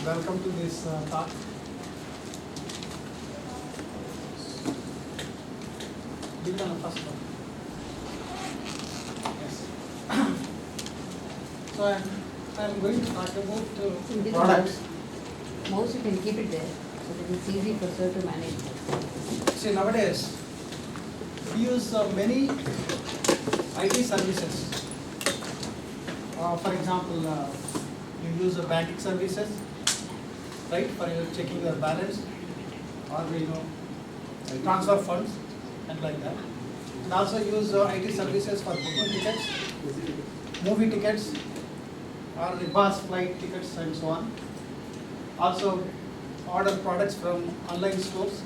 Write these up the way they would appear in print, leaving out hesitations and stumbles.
welcome to this talk. Give it on the first one. Yes. So I'm going to talk about products. Mouse you can keep it there so that it's easy for sir to manage. See, nowadays we use many IT services. For example, you use banking services, right, for checking your balance, or transfer funds and like that. And also use IT services for booking tickets, movie tickets, or the bus, flight tickets, and so on. Also order products from online stores.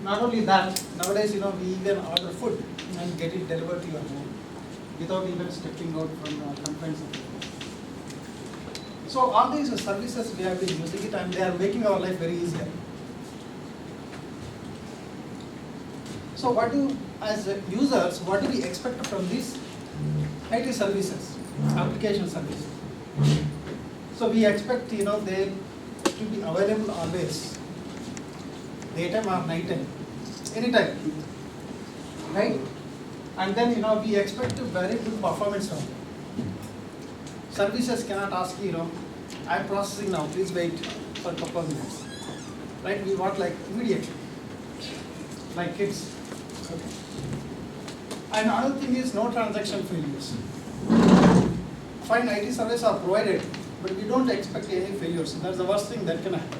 Not only that, nowadays we even order food and get it delivered to your home without even stepping out from confines of the home. So all these services we have been using it, and they are making our life very easier. So as users, what do we expect from these IT services, application services? So we expect they to be available always, daytime or nighttime, anytime, right? And then we expect very good performance from them. Services cannot ask I'm processing now, please wait for a couple of minutes, right? We want like immediately, like kids. Okay. And another thing is no transaction failures. Fine, IT services are provided, but we don't expect any failures. That's the worst thing that can happen.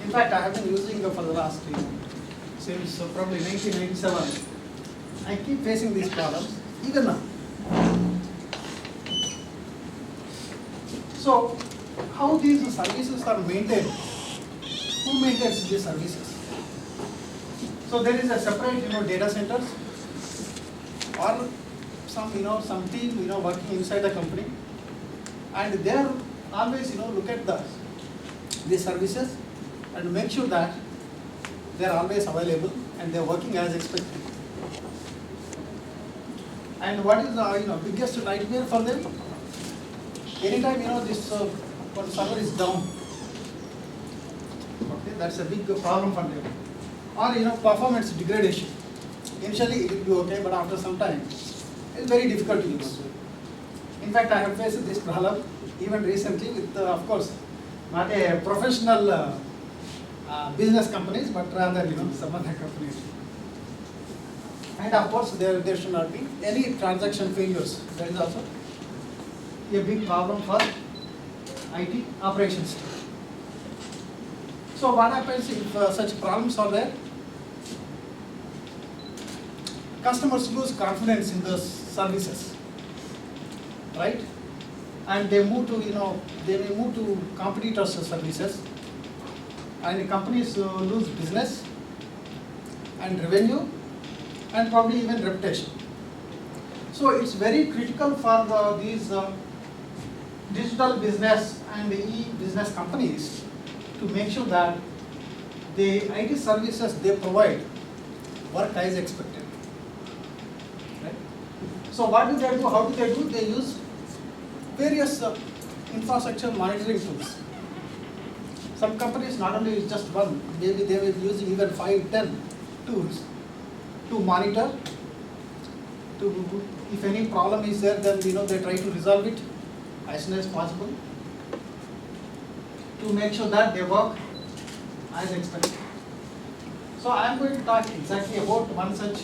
In fact, I have been using for the last since probably 1997. I keep facing these problems even now. So, how these services are maintained? Who maintains these services? So there is a separate data centers or some team working inside the company, and they are always look at these services and make sure that they are always available and they are working as expected. And what is the biggest nightmare for them? Anytime this one server is down, okay, that's a big problem for them. Or performance degradation. Initially it will be okay, but after some time it's very difficult to use. In fact, I have faced this problem even recently with, of course, not a professional business companies, but rather some other companies. And of course, there should not be any transaction failures. That is also a big problem for IT operations. So what happens if such problems are there? Customers lose confidence in those services, right? And they move to they may move to competitors' services, and the companies lose business and revenue, and probably even reputation. So it's very critical for these digital business and e-business companies to make sure that the IT services they provide work as expected. Right? So what do they do? How do they do? They use various infrastructure monitoring tools. Some companies not only use just one, maybe they will be using even 5, 10 tools to monitor, if any problem is there, then they try to resolve it as soon as possible, to make sure that they work as expected. So I am going to talk exactly about one such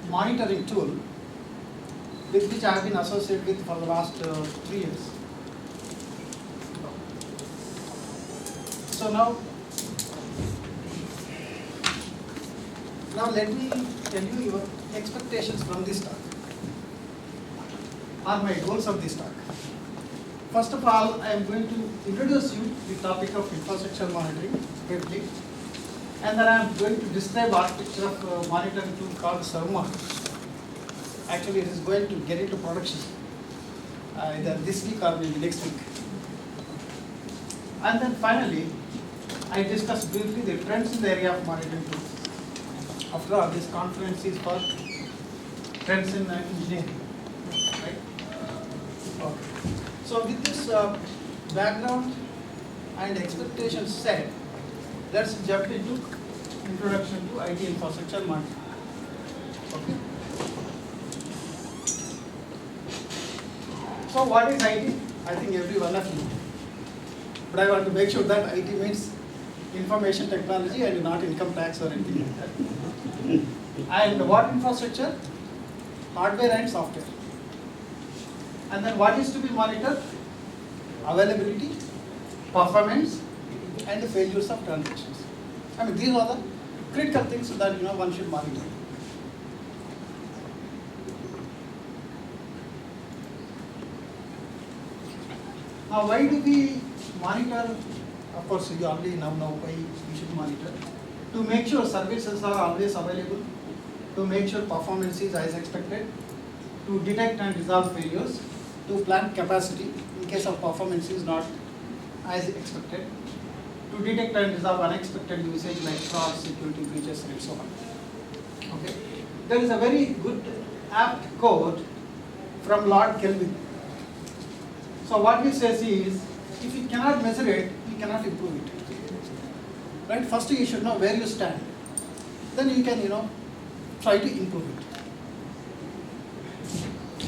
monitoring tool with which I have been associated with for the last 3 years. So now let me tell you your expectations from this talk, or my goals of this talk. First of all, I am going to introduce you to the topic of infrastructure monitoring briefly, and then I am going to describe architecture of monitoring tool called Surma. Actually, it is going to get into production either this week or maybe next week. And then finally, I discuss briefly the trends in the area of monitoring tools. After all, this conference is for trends in engineering, right? Okay. So with this background and expectations set, let's jump into introduction to IT infrastructure monitoring. Okay. So what is IT? I think every one of you. But I want to make sure that IT means information technology and not income tax or anything like that. And what infrastructure? Hardware and software. And then what is to be monitored? Availability, performance, and the failures of transactions. I mean, these are the critical things that one should monitor. Now, why do we monitor? Of course, you already now know why we should monitor. To make sure services are always available, to make sure performance is as expected, to detect and resolve failures, to plan capacity in case of performance is not as expected, to detect and resolve unexpected usage like fraud, security breaches, and so on. Okay. There is a very good apt quote from Lord Kelvin. So what he says is, if you cannot measure it, you cannot improve it. Right? First you should know where you stand. Then you can, try to improve it.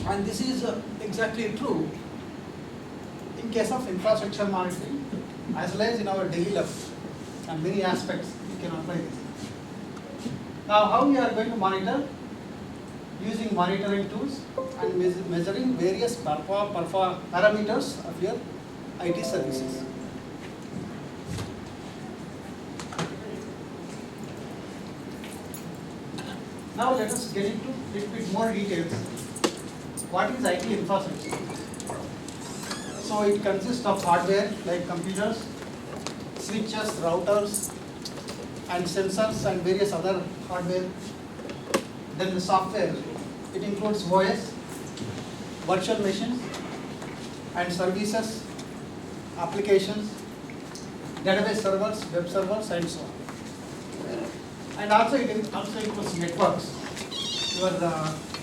And this is exactly true in case of infrastructure monitoring, as well as in our daily life. And many aspects you can apply this. Now, how we are going to monitor? Using monitoring tools and measuring various parameters of your IT services. Now let us get into a little bit more details. What is IT infrastructure? So it consists of hardware like computers, switches, routers, and sensors and various other hardware. Then the software, it includes OS, virtual machines, and services, applications, database servers, web servers, and so on. And also it also includes networks, your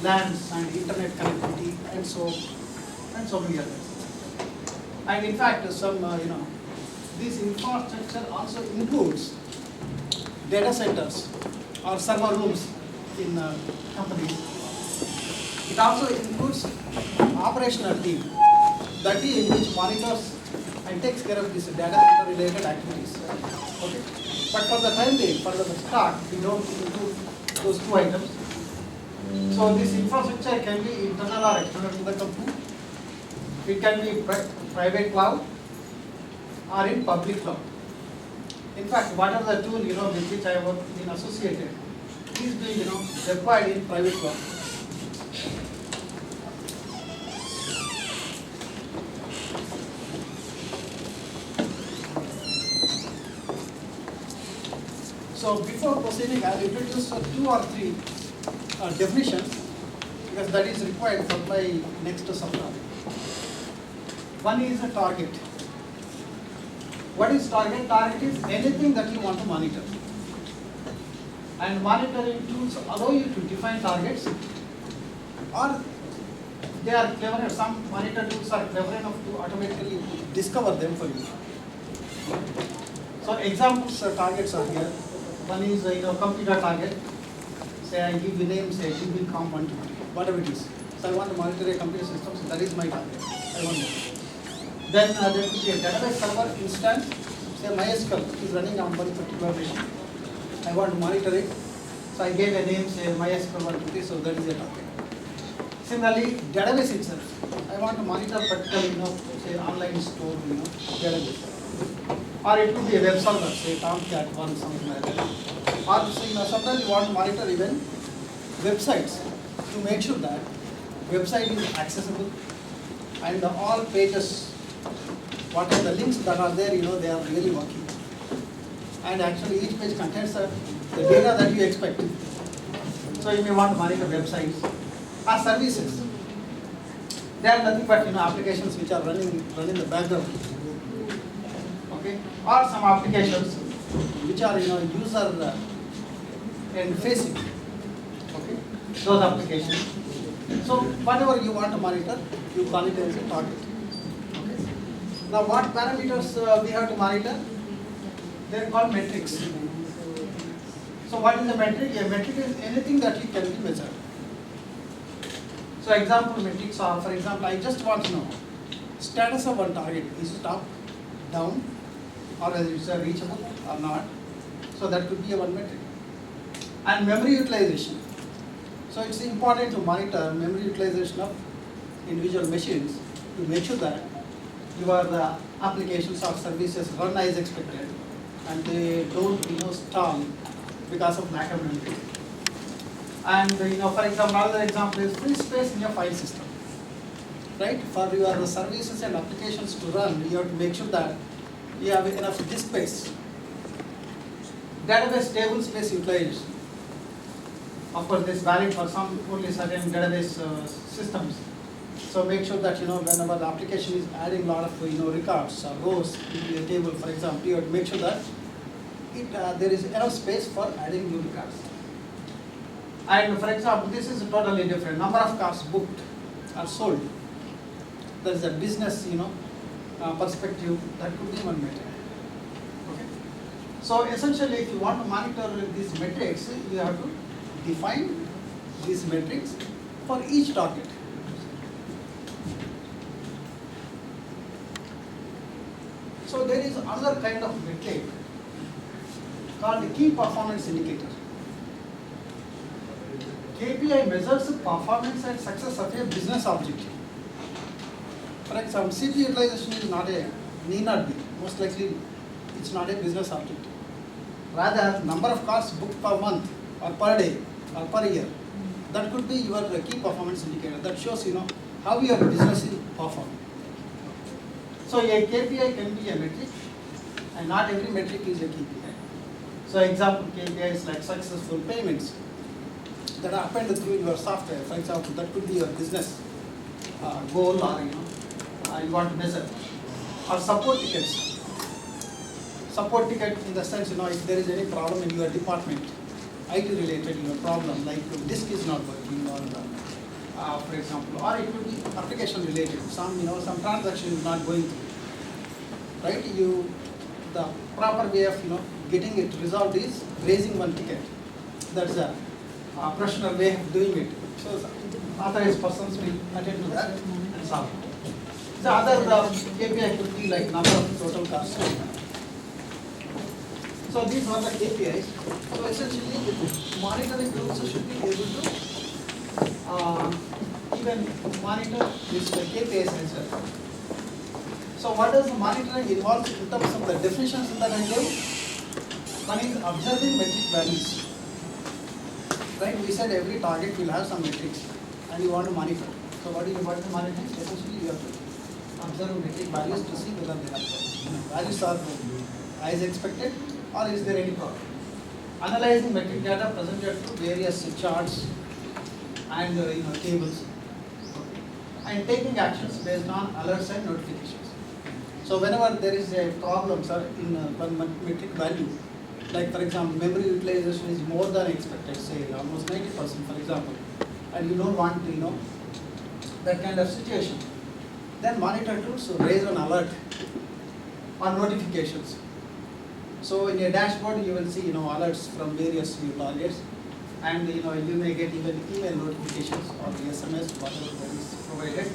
LANs and internet connectivity, and so many others. And in fact, this infrastructure also includes data centers or server rooms in companies. It also includes operational team, the team which monitors and takes care of these data center related activities. Okay. But for the time being, for the start, we don't include those two items. So this infrastructure can be internal or external to the company. It can be private cloud or in public cloud. In fact, what are the tools with which I have been associated is being deployed in private cloud. So before proceeding, I will introduce 2 or 3 definitions, because that is required for my next subtopic. One is a target. What is target? Target is anything that you want to monitor. And monitoring tools allow you to define targets, or they are clever enough. Some monitor tools are clever enough to automatically discover them for you. So examples targets are here. One is computer target. Say I give you name, say DBCom120, whatever it is. So I want to monitor a computer system, so that is my target. I want to. Then there could be a database server instance. Say MySQL is running on one particular machine. I want to monitor it. So I gave a name, say MySQL120, so that is a target. Similarly, database itself. I want to monitor particular, say online store, database. Or it could be a web server, say Tomcat1, something like that. Or sometimes you want to monitor even websites to make sure that website is accessible and all pages, what are the links that are there, they are really working. And actually each page contains the data that you expect. So you may want to monitor websites or services. They are nothing but applications which are running in the background. Okay, or some applications which are user and facing. Okay, those applications. So whatever you want to monitor, you call it as a target. Now what parameters we have to monitor? They are called metrics. So what is a metric? A metric is anything that you can be measured. So example metrics are, for example, I just want to know status of one target. Is it up, down, or whether it's reachable or not? So that could be a one metric. And memory utilization. So it's important to monitor memory utilization of individual machines to make sure that your applications or services run as expected and they don't stall because of lack of memory. And for example, another example is free space in your file system. Right? For your services and applications to run, you have to make sure that you have enough disk space. Database table space utilization. Of course, this is valid for some only certain database systems. So make sure that whenever the application is adding a lot of records or rows into a table, for example, you have to make sure that there is enough space for adding new records. And for example, this is totally different. Number of cars booked or sold. There is a business perspective that could be one metric. Okay. So essentially, if you want to monitor these metrics, you have to define these metrics for each target. So there is another kind of metric called the key performance indicator. KPI measures the performance and success of a business objective. For example, CPU utilization is need not be, most likely it's not a business objective. Rather, number of cars booked per month or per day or per year, that could be your key performance indicator. That shows how your business is performing. So a KPI can be a metric, and not every metric is a KPI. So example KPIs like successful payments that are appended through your software. For example, that could be your business goal, or you want to measure, or support tickets. Support ticket in the sense if there is any problem in your department, IT related problem like disk is not working, or for example, or it could be application related. Some some transaction is not going through. Right? The proper way of getting it resolved is raising one ticket. That's a professional way of doing it. So authorized persons will attend to that and solve it. The other KPI could be like number of total cars sold. So these are the KPIs. So essentially, monitoring tools should be able to even monitor this KPIs as well. So what does monitoring involve in terms of the definitions that I gave? One is observing metric values. Right? We said every target will have some metrics and you want to monitor. So what do you want to monitor? Essentially, you have to observe metric values to see whether they have values are as expected or is there any problem. Analyzing metric data presented through various charts and tables, and taking actions based on alerts and notifications. So whenever there is a problem, sir, in one metric value, like for example, memory utilization is more than expected, say almost 90%, for example, and you don't want to, that kind of situation, then monitor tools raise an alert or notifications. So in your dashboard, you will see, alerts from various targets, and you may get even email notifications or the SMS, whatever that is provided,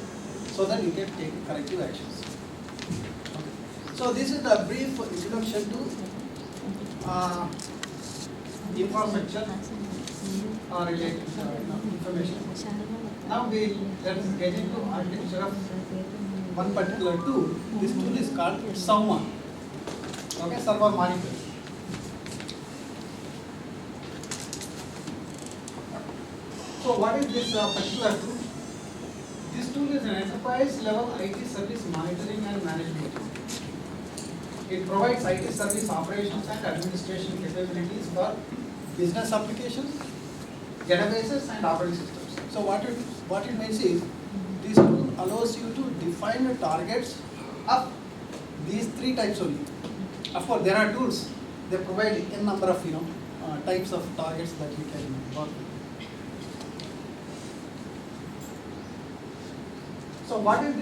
so that you can take corrective actions. Okay. So this is the brief introduction to infrastructure related information. Now let us get into architecture of one particular tool. This tool is called SAMA. Okay, server monitor. So what is this particular tool? This tool is an enterprise level IT service monitoring and management tool. It provides IT service operations and administration capabilities for business applications, databases and operating systems. So what it means is, this tool allows you to define the targets of these three types only. Of course, there are tools, they provide a number of types of targets that you can work with. So what does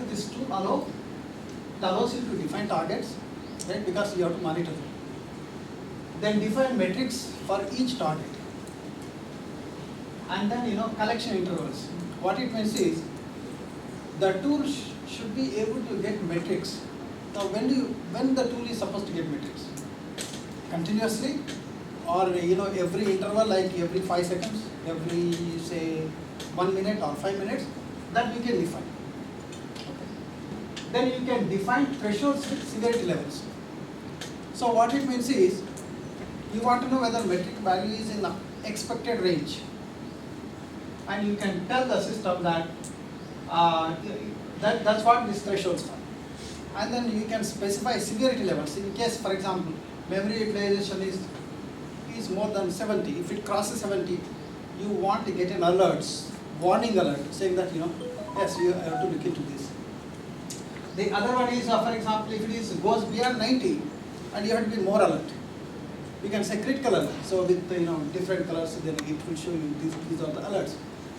this tool allow? It allows you to define targets, right? Because you have to monitor them. Then define metrics for each target. And then collection intervals. What it means is the tool should be able to get metrics. Now when the tool is supposed to get metrics? Continuously, or every interval, like every 5 seconds, every say 1 minute or 5 minutes, that you can define. Okay. Then you can define thresholds with severity levels. So what it means is, you want to know whether metric value is in the expected range, and you can tell the system that that's what this thresholds are. And then you can specify severity levels. In case, for example, memory utilization is more than 70. If it crosses 70, you want to get an alert, warning alert, saying that yes, you have to look into this. The other one is, for example, if it goes beyond 90, and you have to be more alert. You can say critical alert. So with different colors, then it will show you these are the alerts.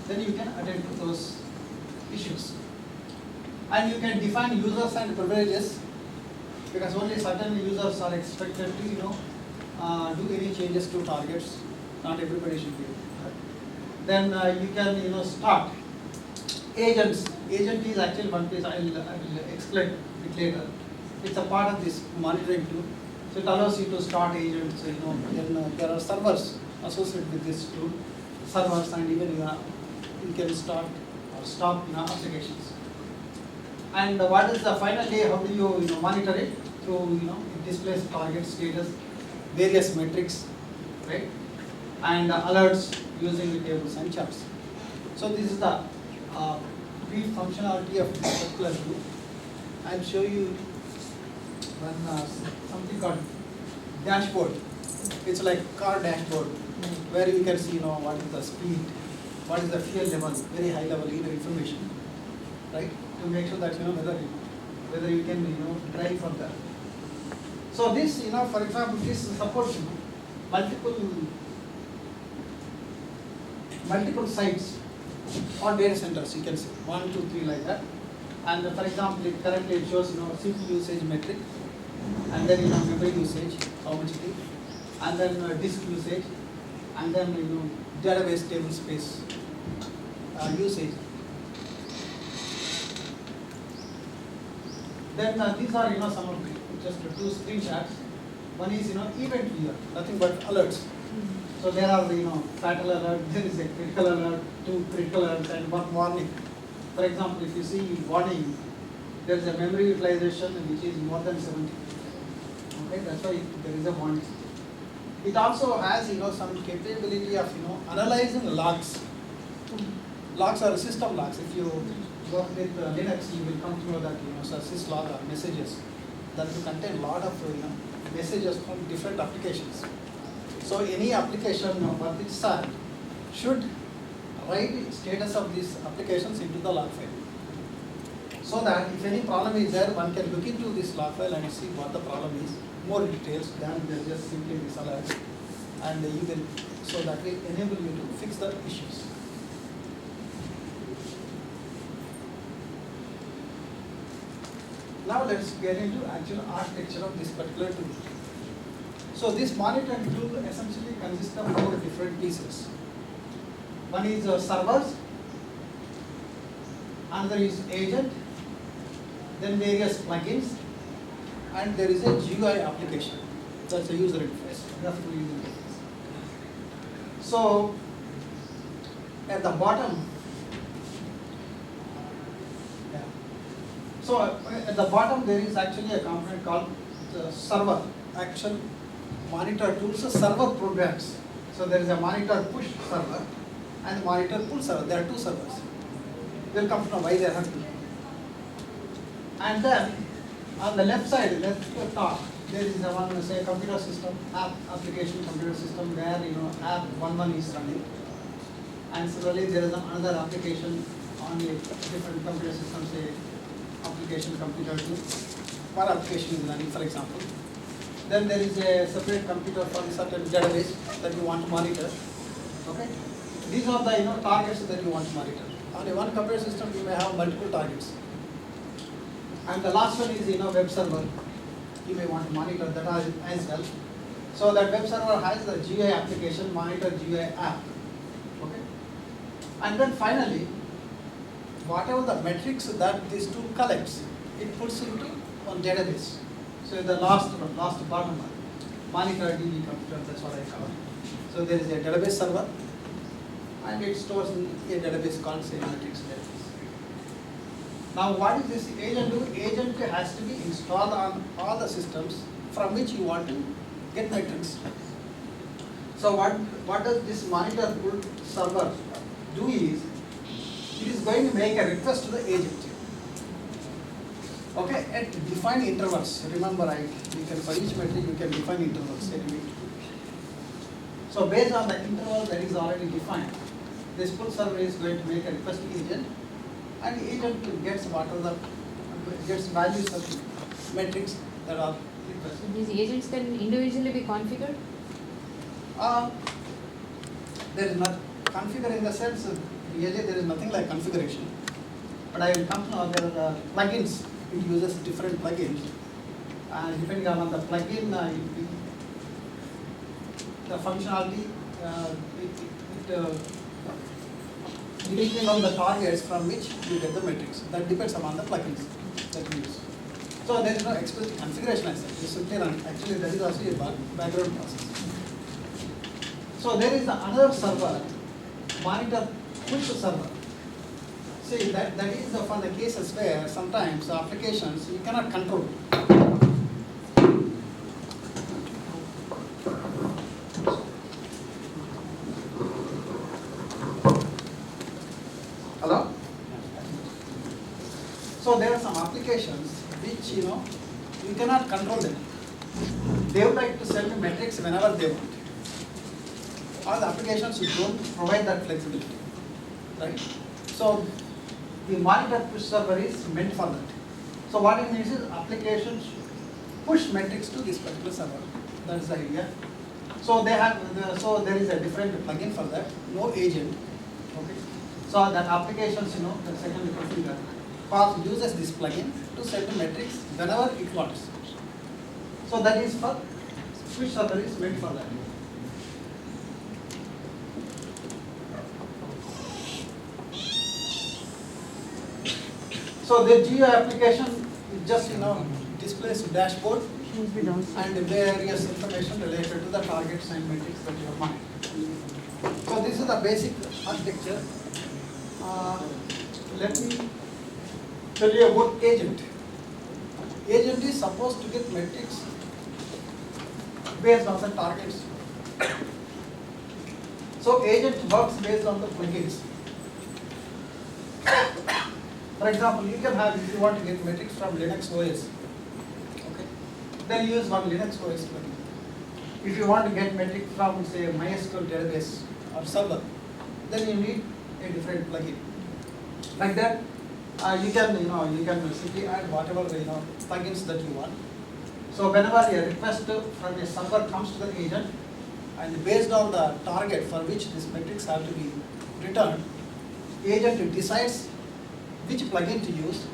Then you can attend to those issues. And you can define users and privileges, because only certain users are expected to do any changes to targets. Not everybody should be. Then you can start agents. Agent is actually one piece. I will explain it later. It's a part of this monitoring tool. So it allows you to start agents. Then there are servers associated with this tool. Servers, and even you can start or stop applications. And what is the final day? How do you monitor it? Through it displays target status, various metrics, right? And alerts using the tables and charts. So this is the brief functionality of this particular tool. I'll show you one something called dashboard. It's like car dashboard, where you can see what is the speed, what is the fuel level, very high level information, right? To make sure that whether you can drive further. So this for example, this supports multiple sites or data centers. You can say 1, 2, 3 like that. And for example, currently it shows CPU usage metric, and then memory usage, how much it is, and then disk usage, and then database table space usage. Then these are some of just 2 screenshots. One is event viewer, nothing but alerts. So there are fatal alert, there is a critical alert, 2 critical alerts, and 1 warning. For example, if you see warning, there is a memory utilization which is more than 70. Okay, that's why there is a warning. It also has some capability of analyzing logs. Logs are system logs. If you work with Linux, you will come to know that syslog are messages that will contain a lot of messages from different applications. So any application for this side should write status of these applications into the log file, so that if any problem is there, one can look into this log file and see what the problem is, more details than just simply this alert, and you will, so that will enable you to fix the issues. Now let's get into actual architecture of this particular tool. So this monitoring tool essentially consists of 4 different pieces. One is servers, another is agent, then various plugins, and there is a GUI application. That's a user interface, graphical user interface. So at the bottom, there is actually a component called the server, actual monitor tools, server programs. So there is a monitor push server and monitor pull server. There are 2 servers. We'll come to know why there are 2. And then on the left side, left top, there is a one, say, computer system, application computer system, where app 1 is running. And similarly, there is another application on a different computer system, say application computer 2. One application is running, for example. Then there is a separate computer for a certain database that you want to monitor. Okay, these are the targets that you want to monitor. On a one computer system, you may have multiple targets. And the last one is, web server. You may want to monitor that as well. So that web server has the GUI application, monitor GUI app. Okay. And then finally, whatever the metrics that this tool collects, it puts into one database. So the last bottom one, monitor DB computer, that's what I call it. So there is a database server, and it stores in a database called say analytics database. Now what is this agent do? Agent has to be installed on all the systems from which you want to get metrics. So what does this monitor pool server do is, it is going to make a request to the agent. Okay, at defined intervals. Remember, for each metric you can define intervals anyway. So based on the interval that is already defined, this pool server is going to make a request to agent, and the agent gets values of metrics that are requested. These agents can individually be configured? There is not configure in the sense, really there is nothing like configuration. But I will come to know there are plugins. It uses different plugins. And depending on the plugin, the functionality, depending on the targets from which you get the metrics. That depends upon the plugins that you use. So there is no explicit configuration as such. You simply run. Actually, that is also a background process. So there is another server, monitor push server. See, that is for the cases where sometimes the applications you cannot control. Hello? So there are some applications which you cannot control them. They would like to send metrics whenever they want. All the applications don't provide that flexibility, right? So the monitor push server is meant for that. So what it means is applications push metrics to this particular server. That is the idea. So there is a different plugin for that. No agent. Okay. So that applications, the second configure uses this plugin to send the metrics whenever it wants. So that is for push server is meant for that. So the GUI application just displays dashboard and various information related to the targets and metrics that you have monitored. So this is the basic architecture. Let me tell you about agent. Agent is supposed to get metrics based on the targets. So agent works based on the plugins. For example, you can have, if you want to get metrics from Linux OS, okay, then use one Linux OS plugin. If you want to get metrics from, say, MySQL database or server, then you need a different plugin. Like that, you can simply add whatever plugins that you want. So whenever a request from a server comes to the agent, and based on the target for which these metrics have to be returned, agent decides which plugin to use,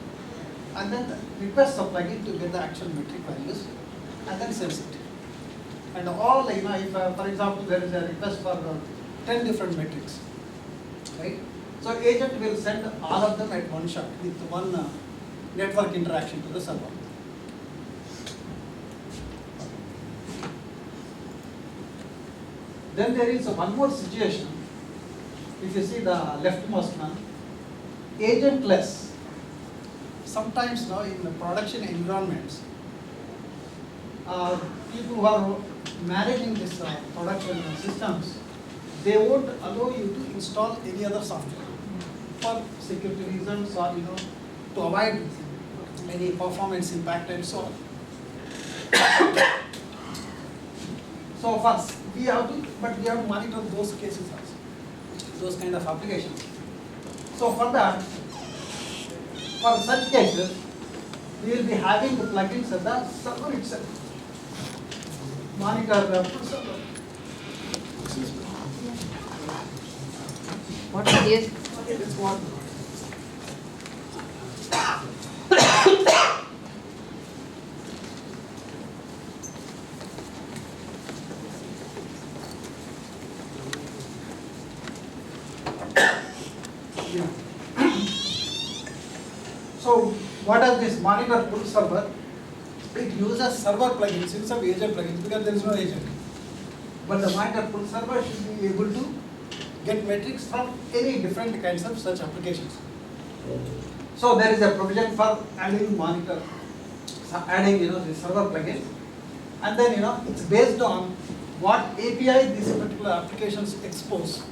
and then requests the plugin to get the actual metric values, and then sends it. And all, if for example there is a request for 10 different metrics, right? So agent will send all of them at one shot with one network interaction to the server. Then there is one more situation. If you see the leftmost one, agentless. Sometimes in the production environments, people who are managing this production systems, they won't allow you to install any other software for security reasons or to avoid any performance impact and so on. So first we have to monitor those cases also, those kind of applications. So for that, for such cases, we will be having the plugins at the server itself. Monitor full server. What is this? It's what? Yeah. So what is this monitor pull server? It uses server plugins instead of agent plugins because there is no agent. But the monitor pull server should be able to get metrics from any different kinds of such applications. So there is a provision for adding monitor, adding the server plugins, and then it's based on what API these particular applications expose.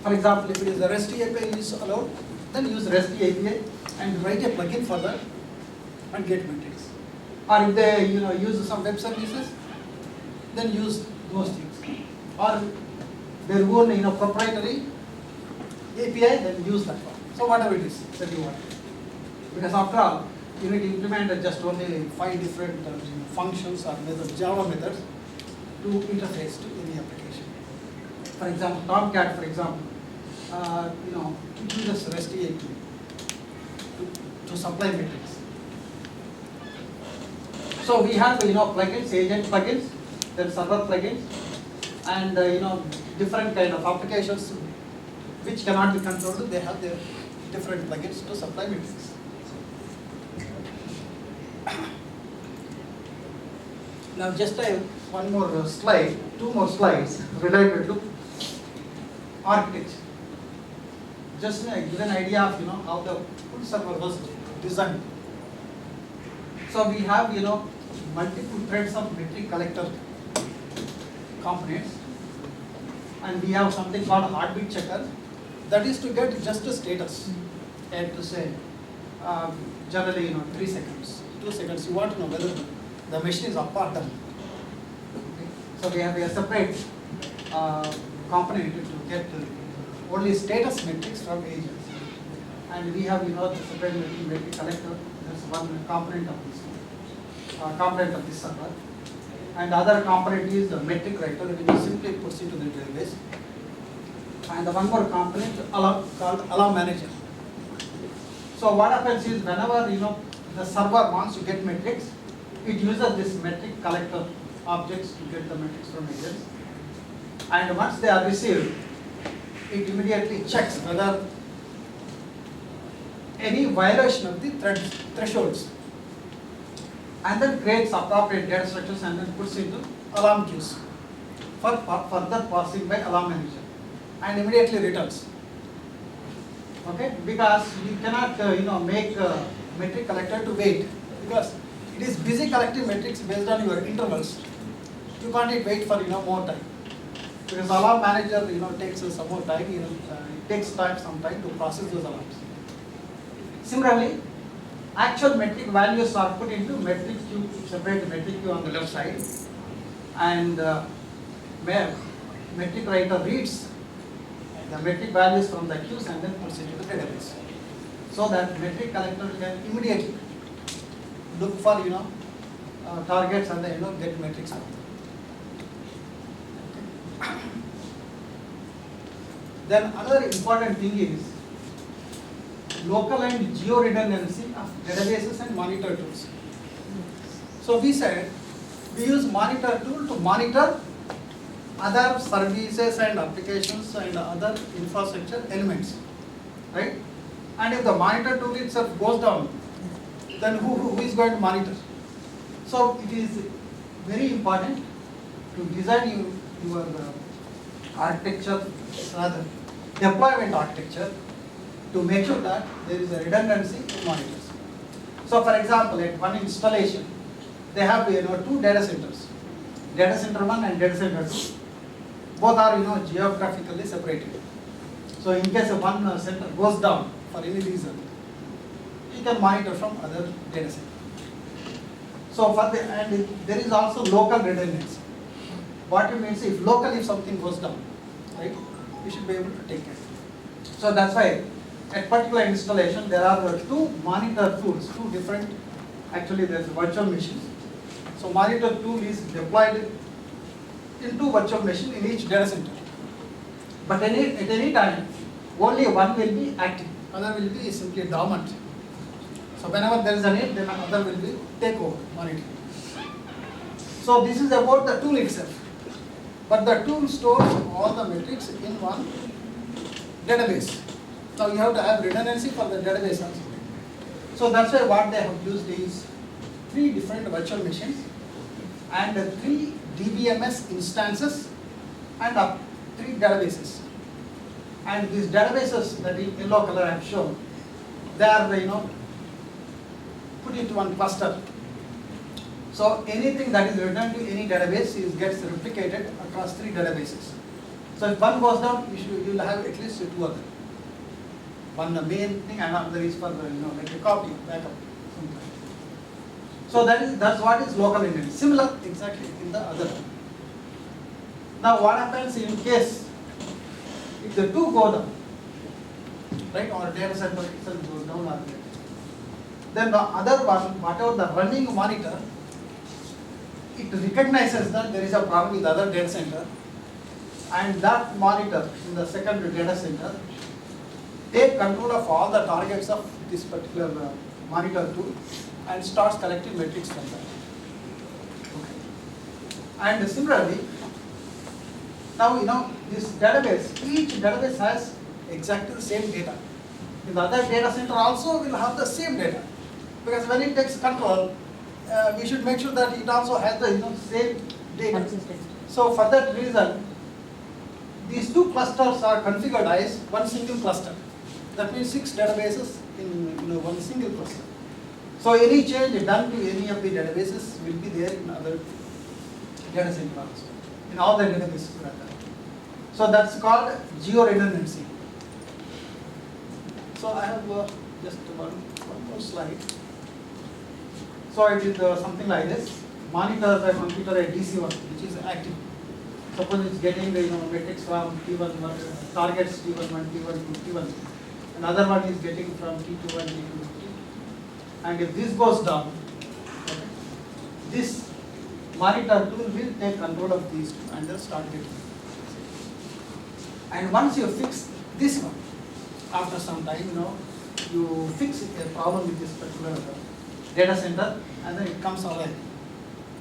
For example, if it is a REST API is allowed, then use REST API and write a plugin for that and get metrics. Or if they use some web services, then use those things. Or their own proprietary API, then use that one. So whatever it is that you want. Because after all, you need to implement just only 5 different functions or methods, Java methods to interface to any application. For example, Tomcat, for example, it uses REST API to supply metrics. So we have plugins, agent plugins, then server plugins, and different kind of applications which cannot be controlled. They have their different plugins to supply metrics. Now just one more slide, 2 more slides related to architecture. Just to give an idea of how the full server was designed. So we have multiple threads of metric collector components, and we have something called heartbeat checker, that is to get just a status and to say generally 3 seconds, 2 seconds. You want to know whether the machine is up or down. Okay. So we have a separate component to get only status metrics from agents, and we have the separate metric collector. That's one component of this server, and other component is the metric writer, which simply puts into the database, and the one more component called alarm manager. So what happens is whenever the server wants to get metrics, it uses this metric collector objects to get the metrics from agents, and once they are received, it immediately checks whether any violation of the thresholds, and then creates appropriate data structures and then puts into alarm queues for further passing by alarm manager, and immediately returns. Okay, because you cannot make a metric collector to wait, because it is busy collecting metrics based on your intervals. You can't wait for more time, because alarm manager takes some more time. It takes some time to process those alarms. Similarly, actual metric values are put into metric queue, separate metric queue on the left side, and metric writer reads the metric values from the queues and then puts it into the database, so that metric collector can immediately look for targets and then get metrics from them. Okay. Then another important thing is local and geo redundancy of databases and monitor tools. So we said we use monitor tool to monitor other services and applications and other infrastructure elements, right? And if the monitor tool itself goes down, then who is going to monitor? So it is very important to design your architecture, rather deployment architecture, to make sure that there is a redundancy in monitors. So for example, at one installation, they have 2 data centers, data center 1 and data center 2. Both are geographically separated. So in case of one center goes down for any reason, you can monitor from other data center. So and there is also local redundancy. What it means, if locally something goes down, right, you should be able to take care. So that's why at particular installation there are 2 monitor tools, 2 different, actually there's virtual machines. So monitor tool is deployed into virtual machine in each data center. But at any time, only one will be active, other will be simply dormant. So whenever there is a need, then other will be take over monitoring. So this is about the tool itself. But the tool stores all the metrics in one database. Now you have to have redundancy for the database also. So that's why what they have used is 3 different virtual machines and 3 DBMS instances and 3 databases. And these databases that in yellow color I have shown, they are put into one cluster. So anything that is returned to any database gets replicated across 3 databases. So if one goes down, you will have at least 2 others. One the main thing and another is for the like a copy, backup. So that's what is local intent. Similar exactly in the other one. Now what happens in case if the 2 go down, right, or data center itself goes down or then the other one, whatever the running monitor, it recognizes that there is a problem with the other data center, and that monitor in the second data center take control of all the targets of this particular monitor tool and starts collecting metrics from that. Okay. And similarly, now this database, each database has exactly the same data. In the other data center also will have the same data, because when it takes control, we should make sure that it also has the same data. Consistent. So for that reason, these 2 clusters are configured as one single cluster. That means 6 databases in one single cluster. So any change done to any of the databases will be there in other data center also, in all the databases rather. So that's called geo-redundancy. So I have just one more slide. So it is something like this. Monitor the computer at DC1, which is active. Suppose it's getting the metrics from T1, targets T1, T1 to T1. Another one is getting from T2, T2 to T2. And if this goes down, okay, this monitor tool will take control of these 2 and then start getting. And once you fix this one, after some time, you fix a problem with this particular data center, and then it comes alive.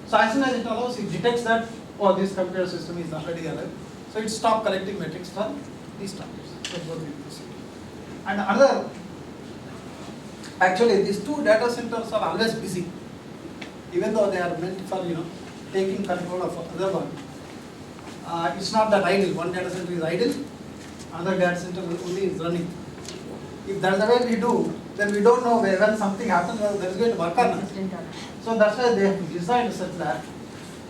So as soon as it allows, it detects that, oh, this computer system is already alive. So it stops collecting metrics from these targets. So what we proceed. And another, actually these 2 data centers are always busy, even though they are meant for taking control of other one. It's not that idle. One data center is idle, another data center only is running. If that's the way we do, then we don't know when something happens, whether there is going to work or not. So that's why they have designed such that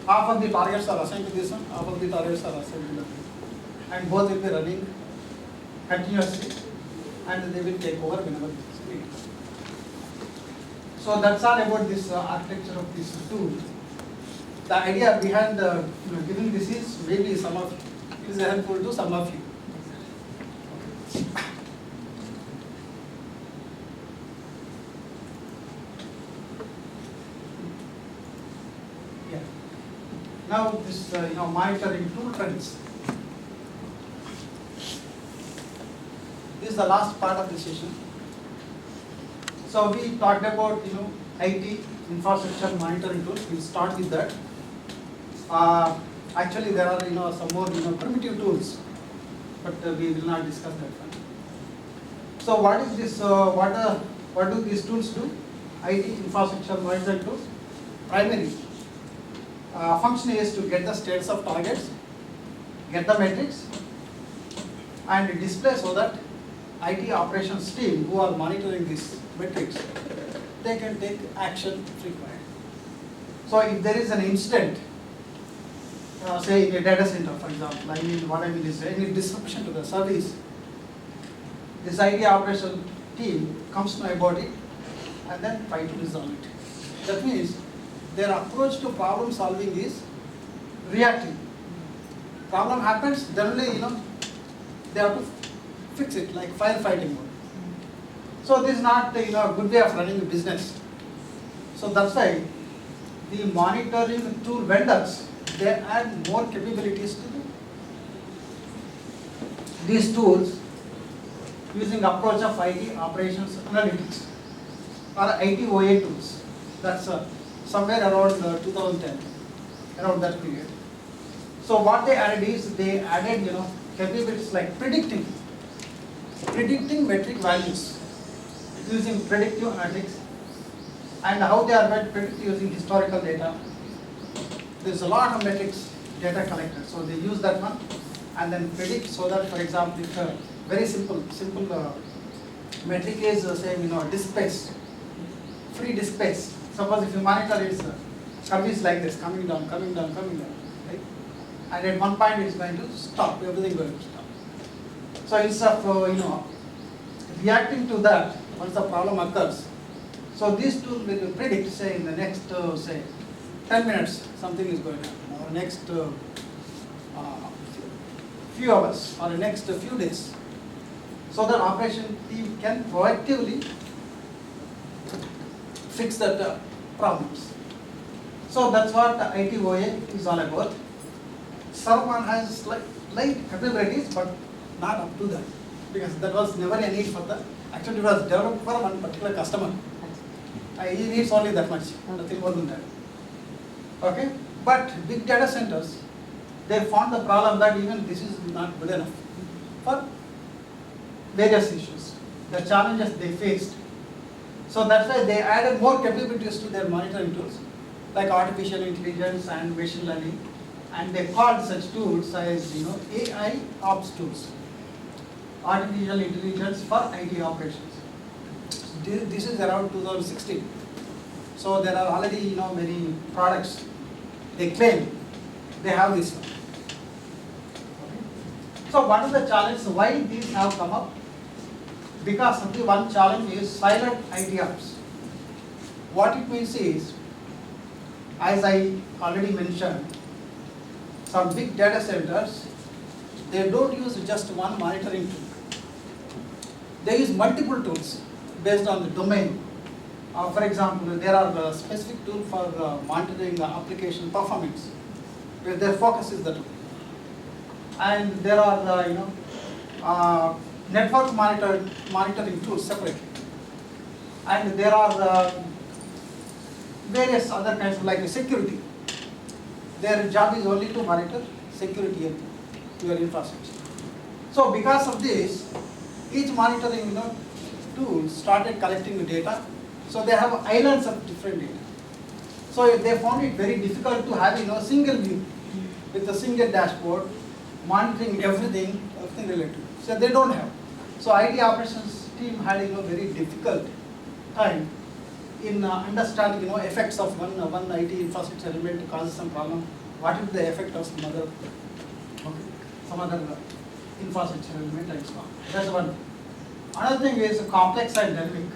half of the targets are assigned to this one, half of the targets are assigned to that one. And both will be running continuously, and they will take over whenever it is needed. So that's all about this architecture of this tool. The idea behind giving this is maybe it is helpful to some of you. Yeah. Now this monitoring tool trends. This is the last part of the session. So we talked about IT infrastructure monitoring tools. We'll start with that. Actually, there are some more primitive tools, but we will not discuss that one. So what is this? What do these tools do? IT infrastructure monitoring tools. Primary function is to get the status of targets, get the metrics, and display so that IT operations team who are monitoring these metrics, they can take action if required. So if there is an incident, say in a data center, for example, what I mean is any disruption to the service, this IT operation team comes to know about it and then try to resolve it. That means their approach to problem solving is reactive. Problem happens, then only they have to fix it, like firefighting mode. So this is not a good way of running a business. So that's why the monitoring tool vendors, they add more capabilities to these tools using approach of IT operations analytics or IT OA tools. That's somewhere around 2010, around that period. So what they added is they added capabilities like predicting predicting metric values using predictive analytics, and how they are predicted using historical data. There's a lot of metrics data collected, so they use that one and then predict, so that, for example, if a very simple metric is say disk space, free disk space. Suppose if you monitor its curve like this, coming down, right? And at one point it's going to stop, everything is going to stop. So instead of reacting to that once the problem occurs, so this tool will predict, say in the next say 10 minutes something is going to happen, or next few hours, or the next few days, so that operation team can proactively fix that problems. So that's what the ITOA is all about. Someone has light capabilities, but not up to that, because that was never a need for that. Actually, it was developed for one particular customer. He needs only that much, nothing more than that. Okay, but big data centers, they found the problem that even this is not good enough for various issues, the challenges they faced. So that's why they added more capabilities to their monitoring tools, like artificial intelligence and machine learning, and they called such tools as AI ops tools, artificial intelligence for IT operations. This is around 2016. So there are already many products. They claim they have this one. Okay. So what is the challenge? Why these have come up? Because of the one challenge is silent IT ops. What it means is, as I already mentioned, some big data centers, they don't use just one monitoring tool. They use multiple tools based on the domain. For example, there are specific tools for monitoring application performance, where their focus is that. And there are network monitoring tools separately. And there are various other kinds of like security. Their job is only to monitor security of your infrastructure. So because of this, each monitoring tool started collecting the data. So they have islands of different data. So they found it very difficult to have single view with a single dashboard monitoring everything related. So they don't have. So IT operations team had very difficult time in understanding effects of one IT infrastructure element causes some problem. What is the effect of some other infrastructure element and so on. That's one. Another thing is complex and dynamic.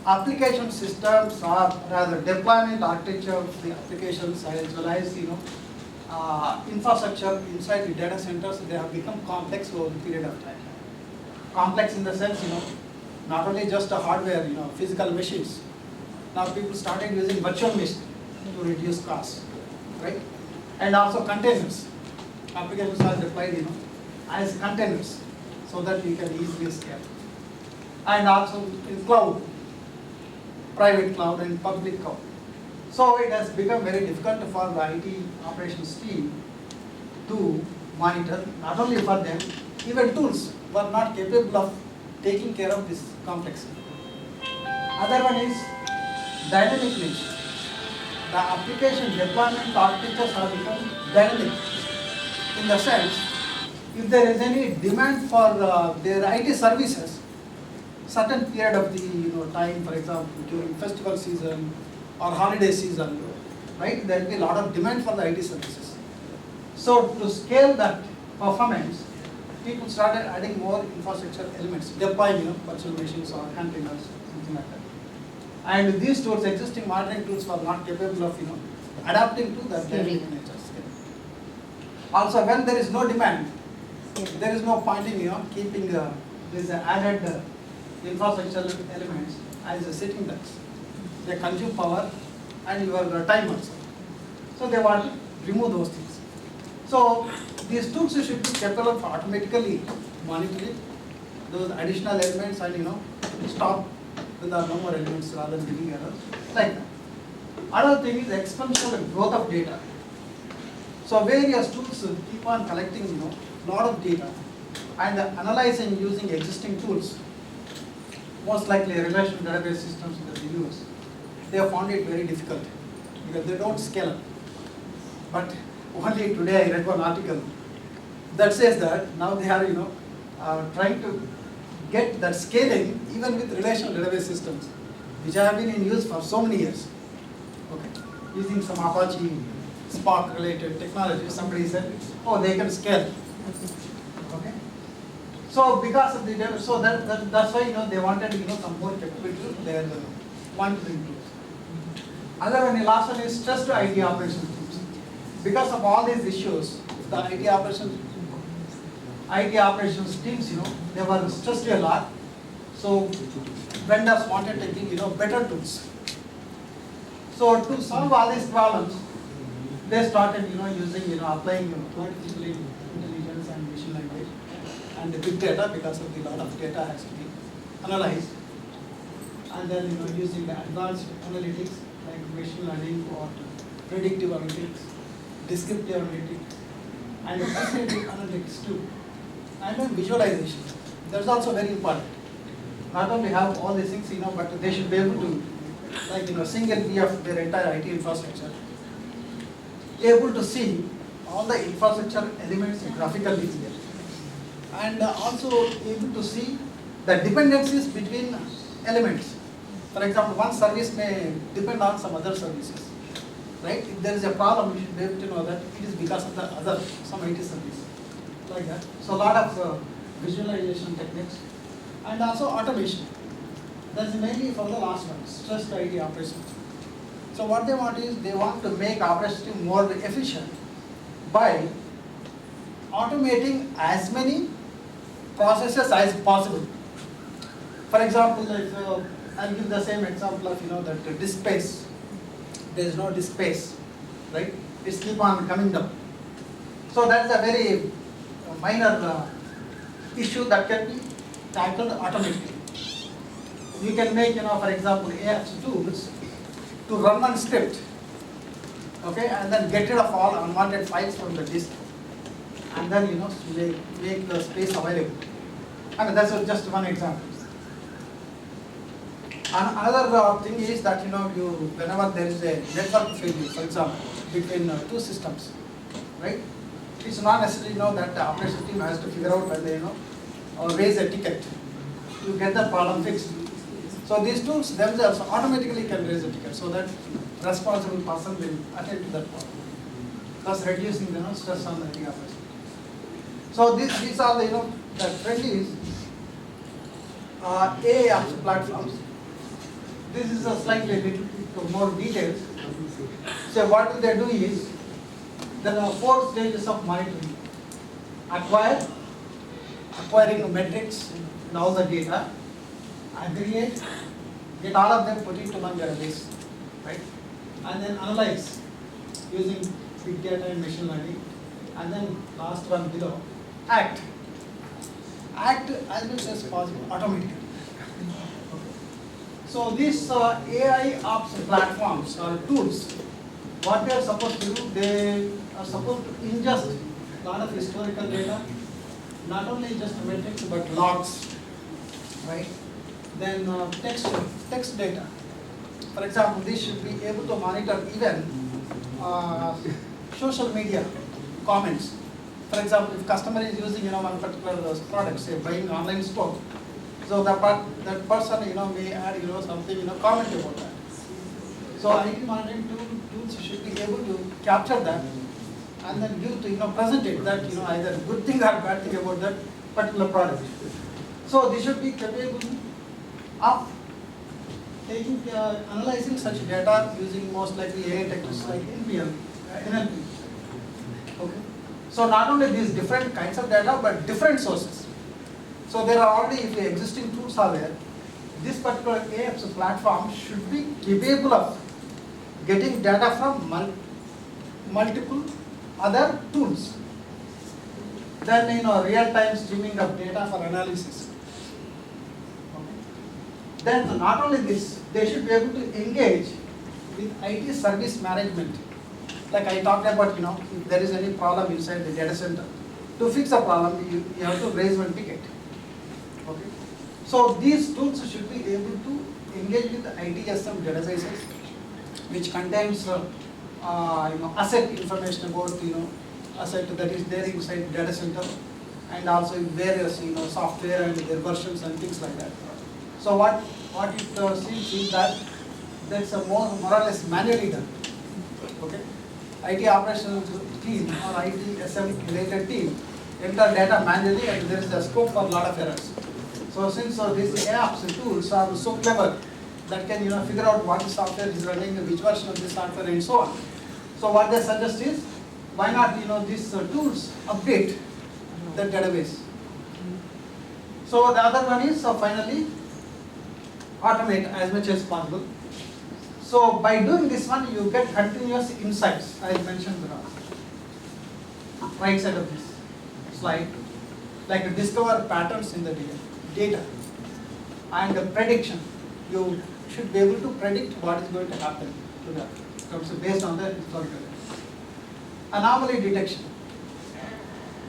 Application systems, or rather deployment architecture of the applications, as well as infrastructure inside the data centers, they have become complex over the period of time. Complex in the sense, not only just a hardware, physical machines. Now people started using virtual machines to reduce costs, right? And also containers. Applications are deployed, as containers, so that you can easily scale. And also in cloud, private cloud and public cloud. So it has become very difficult for the IT operations team to monitor, not only for them, even tools were not capable of taking care of this complexity. Other one is dynamic nature. The application deployment architectures have become dynamic in the sense, if there is any demand for their IT services, certain period of the time, for example, during festival season or holiday season, right, there will be a lot of demand for the IT services. So to scale that performance, people started adding more infrastructure elements, deploying virtual machines or containers, something like that. And these tools, existing monitoring tools, were not capable of adapting to that dynamic nature. Also, when there is no demand, there is no point in keeping these added infrastructure elements as sitting ducks. They consume power and your time also. So they want to remove those things. So these tools should be capable of automatically monitoring those additional elements and stop when there are no more elements rather than giving errors like that. Another thing is exponential growth of data. So various tools keep on collecting lot of data and analyzing using existing tools, most likely relational database systems that they use, they have found it very difficult because they don't scale up. But only today I read one article that says that now they are trying to get that scaling even with relational database systems, which have been in use for so many years. Okay, using some Apache Spark related technology, somebody said, oh, they can scale. Okay, so because of the data, so that's why they wanted some more capability to their monitoring tools. Other one, the last one is stress to IT operations teams. Because of all these issues, the IT operations teams, they were stressed a lot. So vendors wanted to give better tools. So to solve all these problems, they started using applying artificial intelligence and machine language and the big data, because of the lot of data has to be analyzed, and then using the advanced analytics like machine learning or predictive analytics, descriptive analytics, and quantitative analytics too, and then visualization. That's also very important. Not only have all these things, but they should be able to, like single view of their entire IT infrastructure, able to see all the infrastructure elements graphically here, and also able to see the dependencies between elements. For example, one service may depend on some other services, right? If there is a problem, you should be able to know that it is because of the other, some IT service, like that. So a lot of visualization techniques, and also automation. That's mainly for the last one, stress to IT operations. So what they want is, they want to make operations more efficient by automating as many processes as possible. For example, if I'll give the same example of that disk space. There is no disk space, right? It's keep on coming down. So that's a very minor issue that can be tackled automatically. You can make, for example, AX tools to run one script, okay, and then get rid of all unwanted files from the disk, and then make the space available. And that's just one example. Another thing is that whenever there is a network failure, for example, between two systems, right? It's not necessarily that the operations team has to figure out when they or raise a ticket to get the problem fixed. So these tools themselves automatically can raise a ticket, so that responsible person will attend to that problem, thus reducing the stress on the IT operation. So these are the friendlies AI apps platforms. This is a slightly little bit more details. So what do they do is, there are 4 stages of monitoring. Acquiring metrics and all the data, aggregate, get all of them, put into one database, right? And then analyze using big data and machine learning. And then last one below, act. Act as much as possible automatically. So these AI ops platforms or tools, what they are supposed to do, they are supposed to ingest a lot of historical data, not only just metrics but logs, right? Then text data. For example, this should be able to monitor even social media comments. For example, if customer is using one particular product, say buying online store, so that person may add something comment about that. So IT monitoring tools should be able to capture that and then give to present it that either good thing or bad thing about that particular product. So they should be capable of taking analyzing such data using most likely AI techniques like NLP. Okay. So not only these different kinds of data but different sources. So there are already, if the existing tools are there, this particular AI platform should be capable of getting data from multiple other tools. Then real-time streaming of data for analysis. Okay. Then not only this, they should be able to engage with IT service management. Like I talked about, if there is any problem inside the data center, to fix a problem, you have to raise one ticket. Okay. So these tools should be able to engage with the ITSM databases, which contains asset information about asset that is there inside data center, and also various software and their versions and things like that. So what it seems is that that's a more or less manually done. Okay, IT operations team or ITSM related team enter data manually, and there is a scope for a lot of errors. So since these apps tools are so clever that can figure out what the software is running, which version of the software, and so on. So what they suggest is, why not these tools update the database. So the other one is finally automate as much as possible. So by doing this one, you get continuous insights. I mentioned the right side of this slide, like discover patterns in the data and prediction. You should be able to predict what is going to happen to the based on the historical anomaly detection.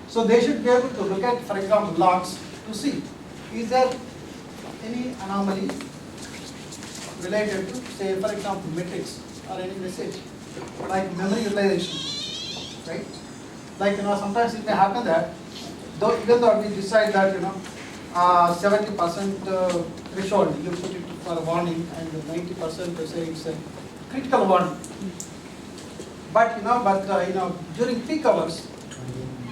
So they should be able to look at, for example, logs to see is there any anomaly related to, say, for example, metrics or any message, like memory utilization, right? Like sometimes it may happen that even though we decide that 70% threshold, you put it for a warning, and 90% say it's a critical warning. But during peak hours,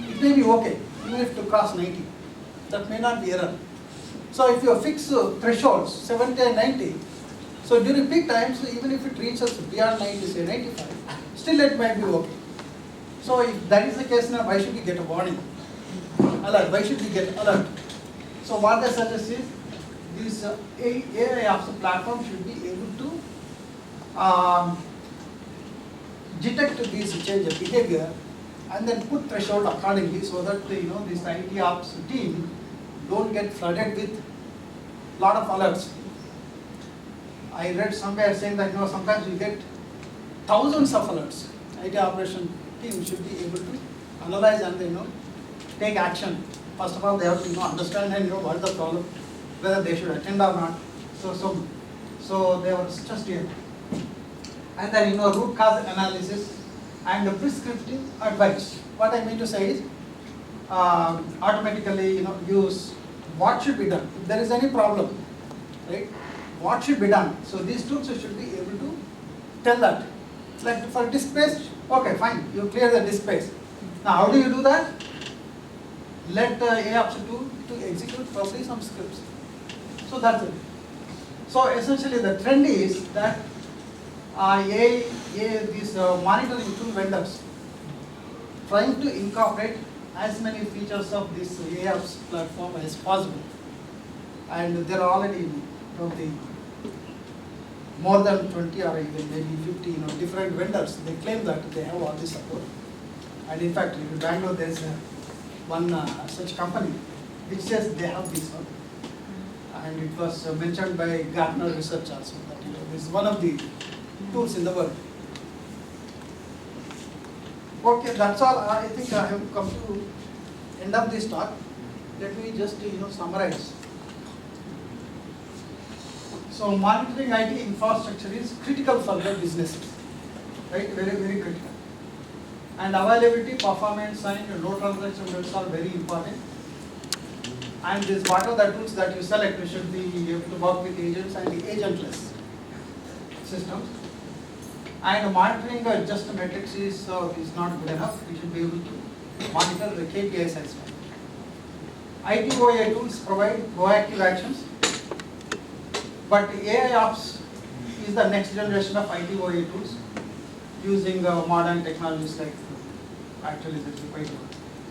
it may be okay, even if to cross 90. That may not be error. So if you fix thresholds 70 and 90, so during peak times, even if it reaches beyond 90, say 95, still it might be okay. So if that is the case, now why should we get a warning? Alert. Why should we get alert? So what they suggest is this AI ops platform should be able to detect these change of behavior and then put threshold accordingly, so that this IT ops team don't get flooded with lot of alerts. I read somewhere saying that sometimes you get thousands of alerts. IT operation team should be able to analyze and take action. First of all, they have to understand and know what is the problem, whether they should attend or not. So they were just here. And then root cause analysis and prescriptive advice. What I mean to say is automatically use what should be done if there is any problem, right? What should be done? So these tools should be able to tell that. Like for disk space, okay, fine, you clear the disk space. Now how do you do that? Let the AIOps tool to execute probably some scripts. So that's it. So essentially the trend is that these monitoring tool vendors trying to incorporate as many features of this AIOps platform as possible. And there are already probably more than 20 or even maybe 50 different vendors. They claim that they have all this support. And in fact, in Bangalore there is one such company which says they have this one. And it was mentioned by Gartner Research also that this is one of the tools in the world. Okay, that's all. I think I have come to end of this talk. Let me just summarize. So monitoring IT infrastructure is critical for the businesses, right? Very, very critical. And availability, performance, and load transaction rates are very important. And this what are the tools that you select? You should be able to work with agents and agentless systems. And monitoring just metrics is not good enough. We should be able to monitor the KPIs as well. ITOA tools provide proactive actions, but AIOps is the next generation of ITOA tools using modern technologies like actually this is quite good.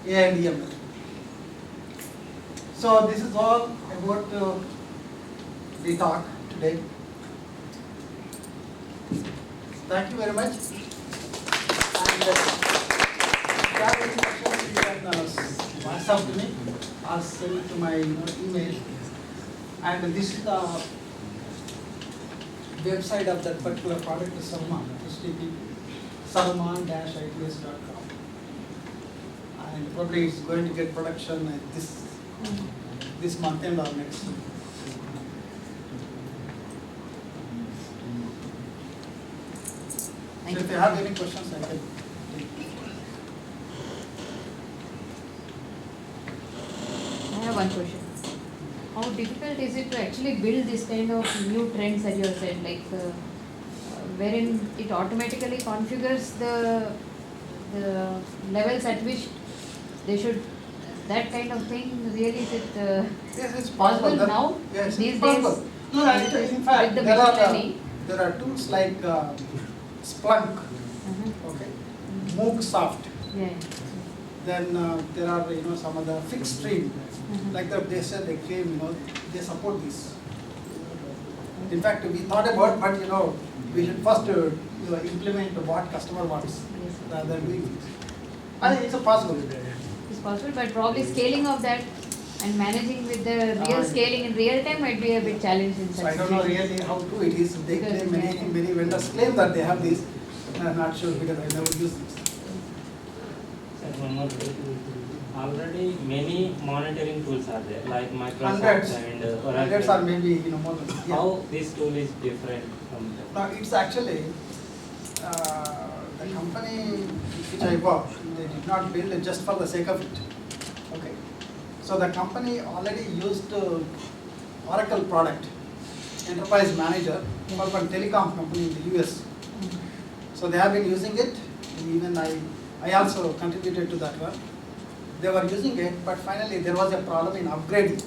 AI and EML. So this is all about the talk today. Thank you very much. And if you have any questions, you can WhatsApp to me or send it to my email. And this is the website of that particular product, Salman, salman-its.com. and probably it's going to get production this month end or next. So if you have any questions, I can take. I have one question. How difficult is it to actually build this kind of new trends that you have said, like wherein it automatically configures the levels at which they should, that kind of thing, really is it Yes, it's possible possible. now? Yes, These it's possible. days, No, in fact, with the machine learning? there are tools like Splunk, okay, MookSoft. Yeah. Then there are some other fixed stream, like that they said they came, they support this. In fact, we thought about, but we should first implement what customer wants Yes. rather than doing this. I think it's a possibility. It's possible, but probably scaling of that and managing with the real scaling in real time might be a bit challenging in So such I don't know situations. really how true it is. They Because, claim, many vendors claim that they have this. I'm not sure because I never use this. Sir, one more thing. Already many monitoring tools are there, like Microsoft Hundreds. and Hundreds or Oracle. maybe more than yeah. How this tool is different from the Now it's actually the company which I work, they did not build it just for the sake of it. Okay. So the company already used Oracle product, Enterprise Manager, for one telecom company in the US. So they have been using it. Even I also contributed to that one. They were using it, but finally there was a problem in upgrading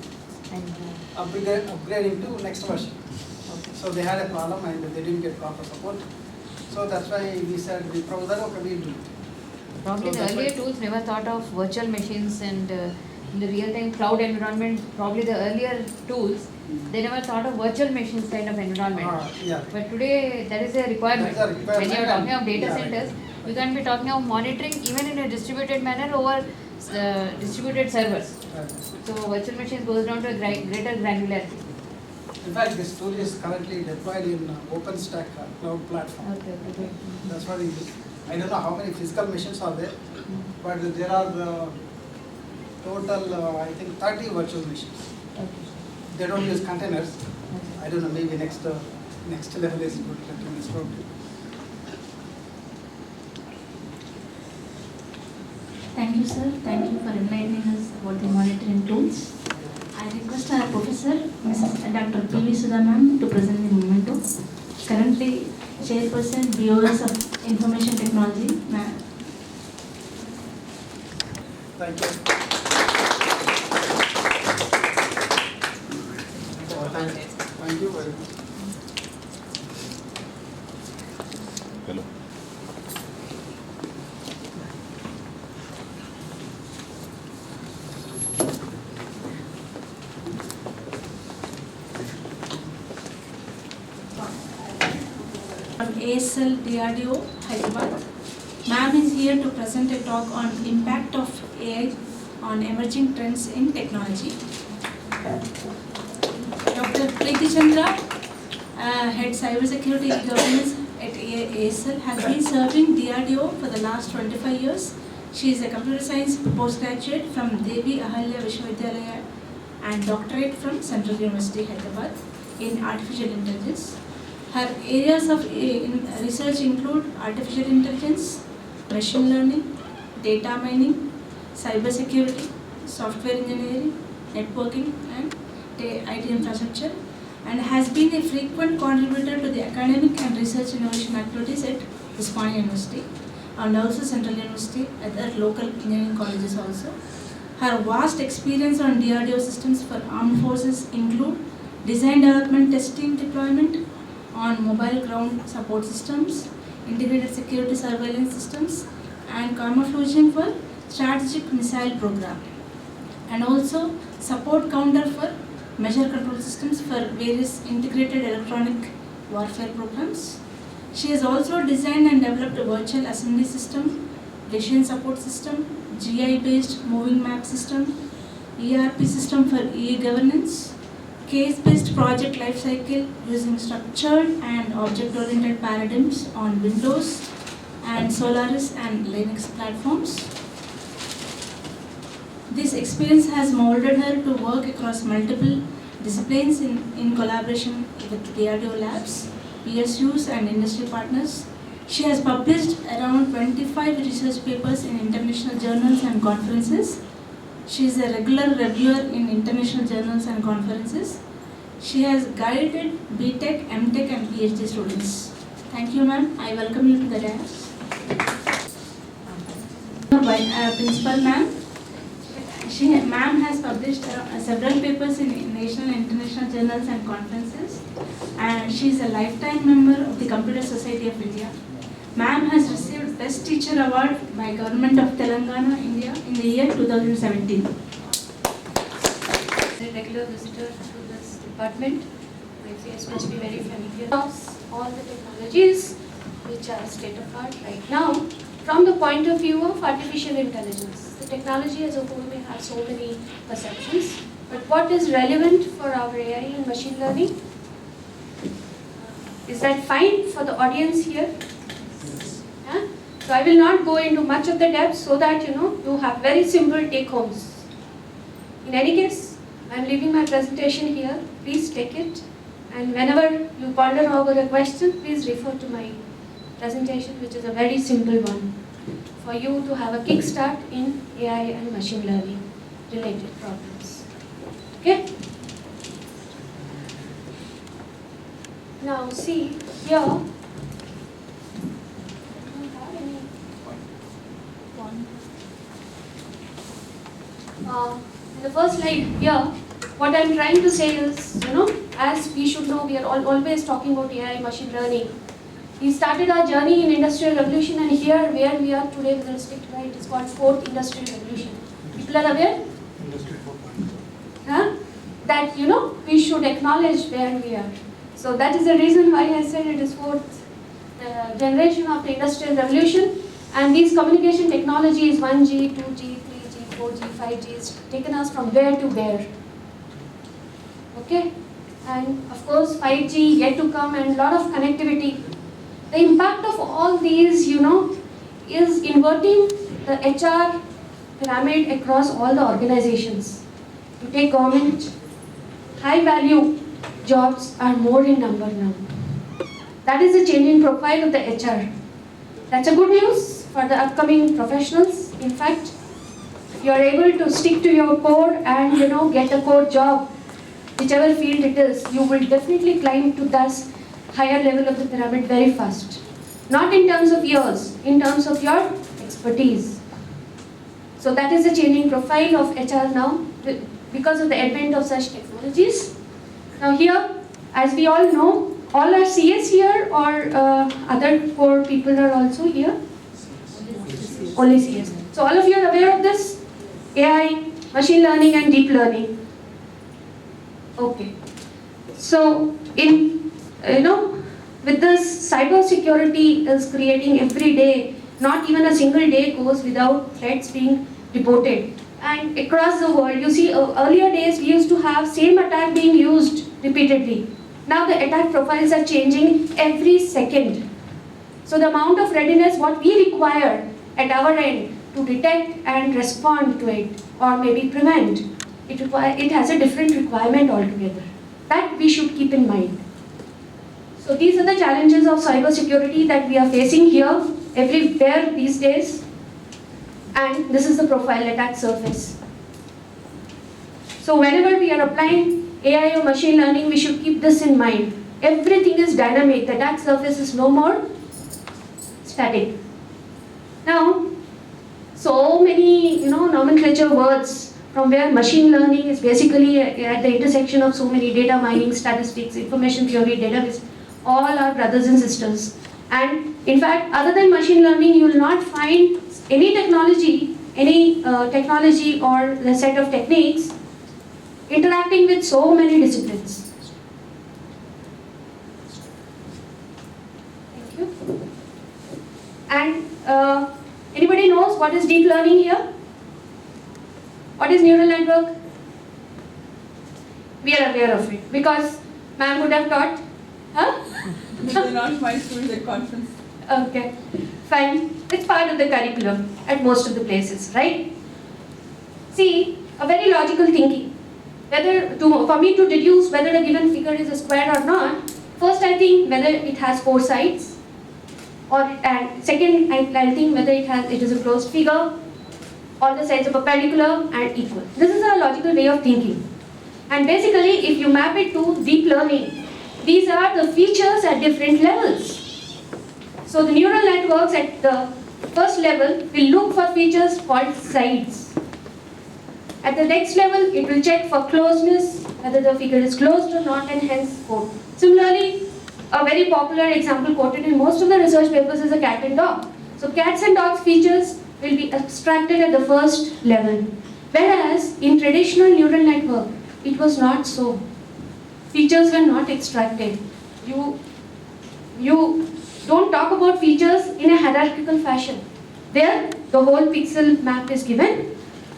to next version. So they had a problem and they didn't get proper support. So that's why we said we probably that okay, we'll do it. Probably So the that's earlier why- tools never thought of virtual machines and in the real-time cloud environment, probably the earlier tools, they never thought of virtual machines kind of environment. Yeah. But today, that is a requirement. That's a requirement When you are talking of data yeah, right. centers, you can be talking of monitoring even in a distributed manner over distributed servers. So virtual machines goes down to a greater granularity. In fact, this tool is currently deployed in OpenStack cloud platform. Okay, okay. That's what we use. I don't know how many physical machines are there, but there are total, I think, 30 virtual machines. Okay. They don't use containers. Okay. I don't know, maybe next level is good containers probably. Thank you, sir. Thank you for enlightening us about the monitoring tools. I request our professor, Mrs. Dr. P.V. Sudha ma'am, to present the memento. Currently, Chairperson, BOS of Information Technology, ma'am. Thank you. Thank you very much. Hello. From ASL DRDO, Hyderabad. Ma'am is here to present a talk on impact of AI on emerging trends in technology. Dr. Preeti Chandra, head cybersecurity governance at ASL, has been serving DRDO for the last 25 years. She is a computer science postgraduate from Devi Ahalya Vishwavidyalaya and doctorate from Central University, Hyderabad in artificial intelligence. Her areas of research include artificial intelligence, machine learning, data mining, cybersecurity, software engineering, networking, and IT infrastructure, and has been a frequent contributor to the academic and research innovation activities at Uspania University and also Central University at other local engineering colleges also. Her vast experience on DRDO systems for armed forces include design, development, testing, deployment on mobile ground support systems, integrated security surveillance systems, and camouflaging for strategic missile program, and also support counter for measure control systems for various integrated electronic warfare programs. She has also designed and developed a virtual assembly system, vision support system, GI-based moving map system, ERP system for e-governance, case-based project lifecycle using structured and object-oriented paradigms on Windows and Solaris and Linux platforms. This experience has molded her to work across multiple disciplines in collaboration with DRDO labs, PSUs and industry partners. She has published around 25 research papers in international journals and conferences. She is a regular reviewer in international journals and conferences. She has guided BTech, MTech and PhD students. Thank you, ma'am. I welcome you to the dais. Principal ma'am. Ma'am has published several papers in national and international journals and conferences, and she is a lifetime member of the Computer Society of India. Ma'am has received Best Teacher Award by Government of Telangana, India in the year 2017. A regular visitor to this department, my face must be very familiar. All the technologies which are state of art right now, from the point of view of artificial intelligence. The technology as a whole may have so many perceptions, but what is relevant for our AI and machine learning? Is that fine for the audience here? Yeah? So I will not go into much of the depth so that you have very simple take-homes. In any case, I am leaving my presentation here. Please take it, and whenever you ponder over a question, please refer to my presentation, which is a very simple one, for you to have a kickstart in AI and machine learning related problems. Okay? Now see here. I don't have any one. In the first slide here, what I'm trying to say is, as we should know, we are always talking about AI, machine learning. We started our journey in Industrial Revolution, and here where we are today with respect to it is called Fourth Industrial Revolution. People are aware? Industry 4.0. Huh? That we should acknowledge where we are. So that is the reason why I said it is fourth generation of the Industrial Revolution, and these communication technologies 1G, 2G, 3G, 4G, 5G is taken us from where to where. Okay? And of course 5G yet to come, and a lot of connectivity. The impact of all these, is inverting the HR pyramid across all the organizations. You take government, high value jobs are more in number now. That is the changing profile of the HR. That's a good news for the upcoming professionals. In fact, if you are able to stick to your core and get a core job, whichever field it is, you will definitely climb to this higher level of the pyramid very fast. Not in terms of years, in terms of your expertise. So that is the changing profile of HR now because of the advent of such technologies. Now here, as we all know, all are CS here, or other core people are also here? Only CS. So all of you are aware of this? AI, machine learning and deep learning. Okay. So with this, cyber security is creating every day. Not even a single day goes without threats being reported. And across the world, you see, earlier days we used to have same attack being used repeatedly. Now the attack profiles are changing every second. So the amount of readiness what we require at our end to detect and respond to it, or maybe prevent, it has a different requirement altogether. That we should keep in mind. So these are the challenges of cyber security that we are facing here, everywhere these days. And this is the profile attack surface. So whenever we are applying AI or machine learning, we should keep this in mind. Everything is dynamic. The attack surface is no more static. Now, so many nomenclature words from where machine learning is basically at the intersection of so many data mining, statistics, information theory, database. All are brothers and sisters. And in fact, other than machine learning, you will not find any technology or the set of techniques interacting with so many disciplines. Thank you. And anybody knows what is deep learning here? What is neural network? We are aware of it because ma'am would have taught. Huh? They're not my students at conference. Okay, fine. It's part of the curriculum at most of the places, right? see a very logical thinking. For me to deduce whether a given figure is a square or not, first I think whether it has 4 sides, and second I'll think whether it is a closed figure, all the sides are perpendicular and equal. This is a logical way of thinking. And basically, if you map it to deep learning, these are the features at different levels. So the neural networks at the first level will look for features called sides. At the next level, it will check for closeness, whether the figure is closed or not, and hence quote. Similarly, a very popular example quoted in most of the research papers is a cat and dog. So cats and dogs features will be abstracted at the first level. Whereas in traditional neural network, it was not so. Features were not extracted. You don't talk about features in a hierarchical fashion. There, the whole pixel map is given,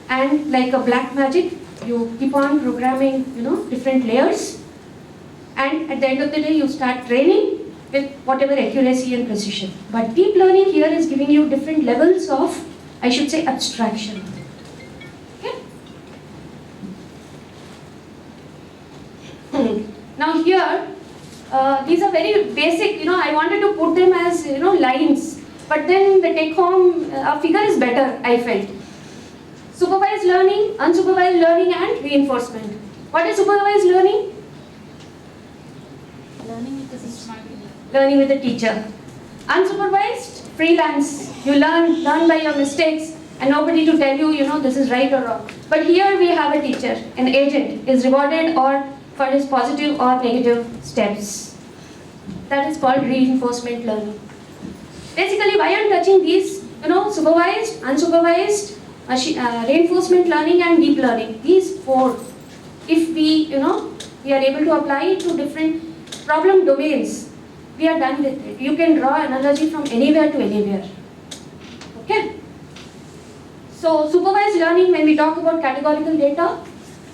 and like a black magic, you keep on programming, different layers, and at the end of the day, you start training with whatever accuracy and precision. But deep learning here is giving you different levels of, I should say, abstraction. Okay? Now here, these are very basic, I wanted to put them as, lines, but then the take-home figure is better, I felt. Supervised learning, unsupervised learning, and reinforcement. What is supervised learning? Learning with the system. Learning with the teacher. Unsupervised, freelance. You learn by your mistakes and nobody to tell you, this is right or wrong. But here we have a teacher, an agent, is rewarded or for his positive or negative steps. That is called reinforcement learning. Basically, why I'm touching these, supervised, unsupervised, reinforcement learning and deep learning. These 4, if we are able to apply it to different problem domains, we are done with it. You can draw analogy from anywhere to anywhere. Okay? So supervised learning, when we talk about categorical data,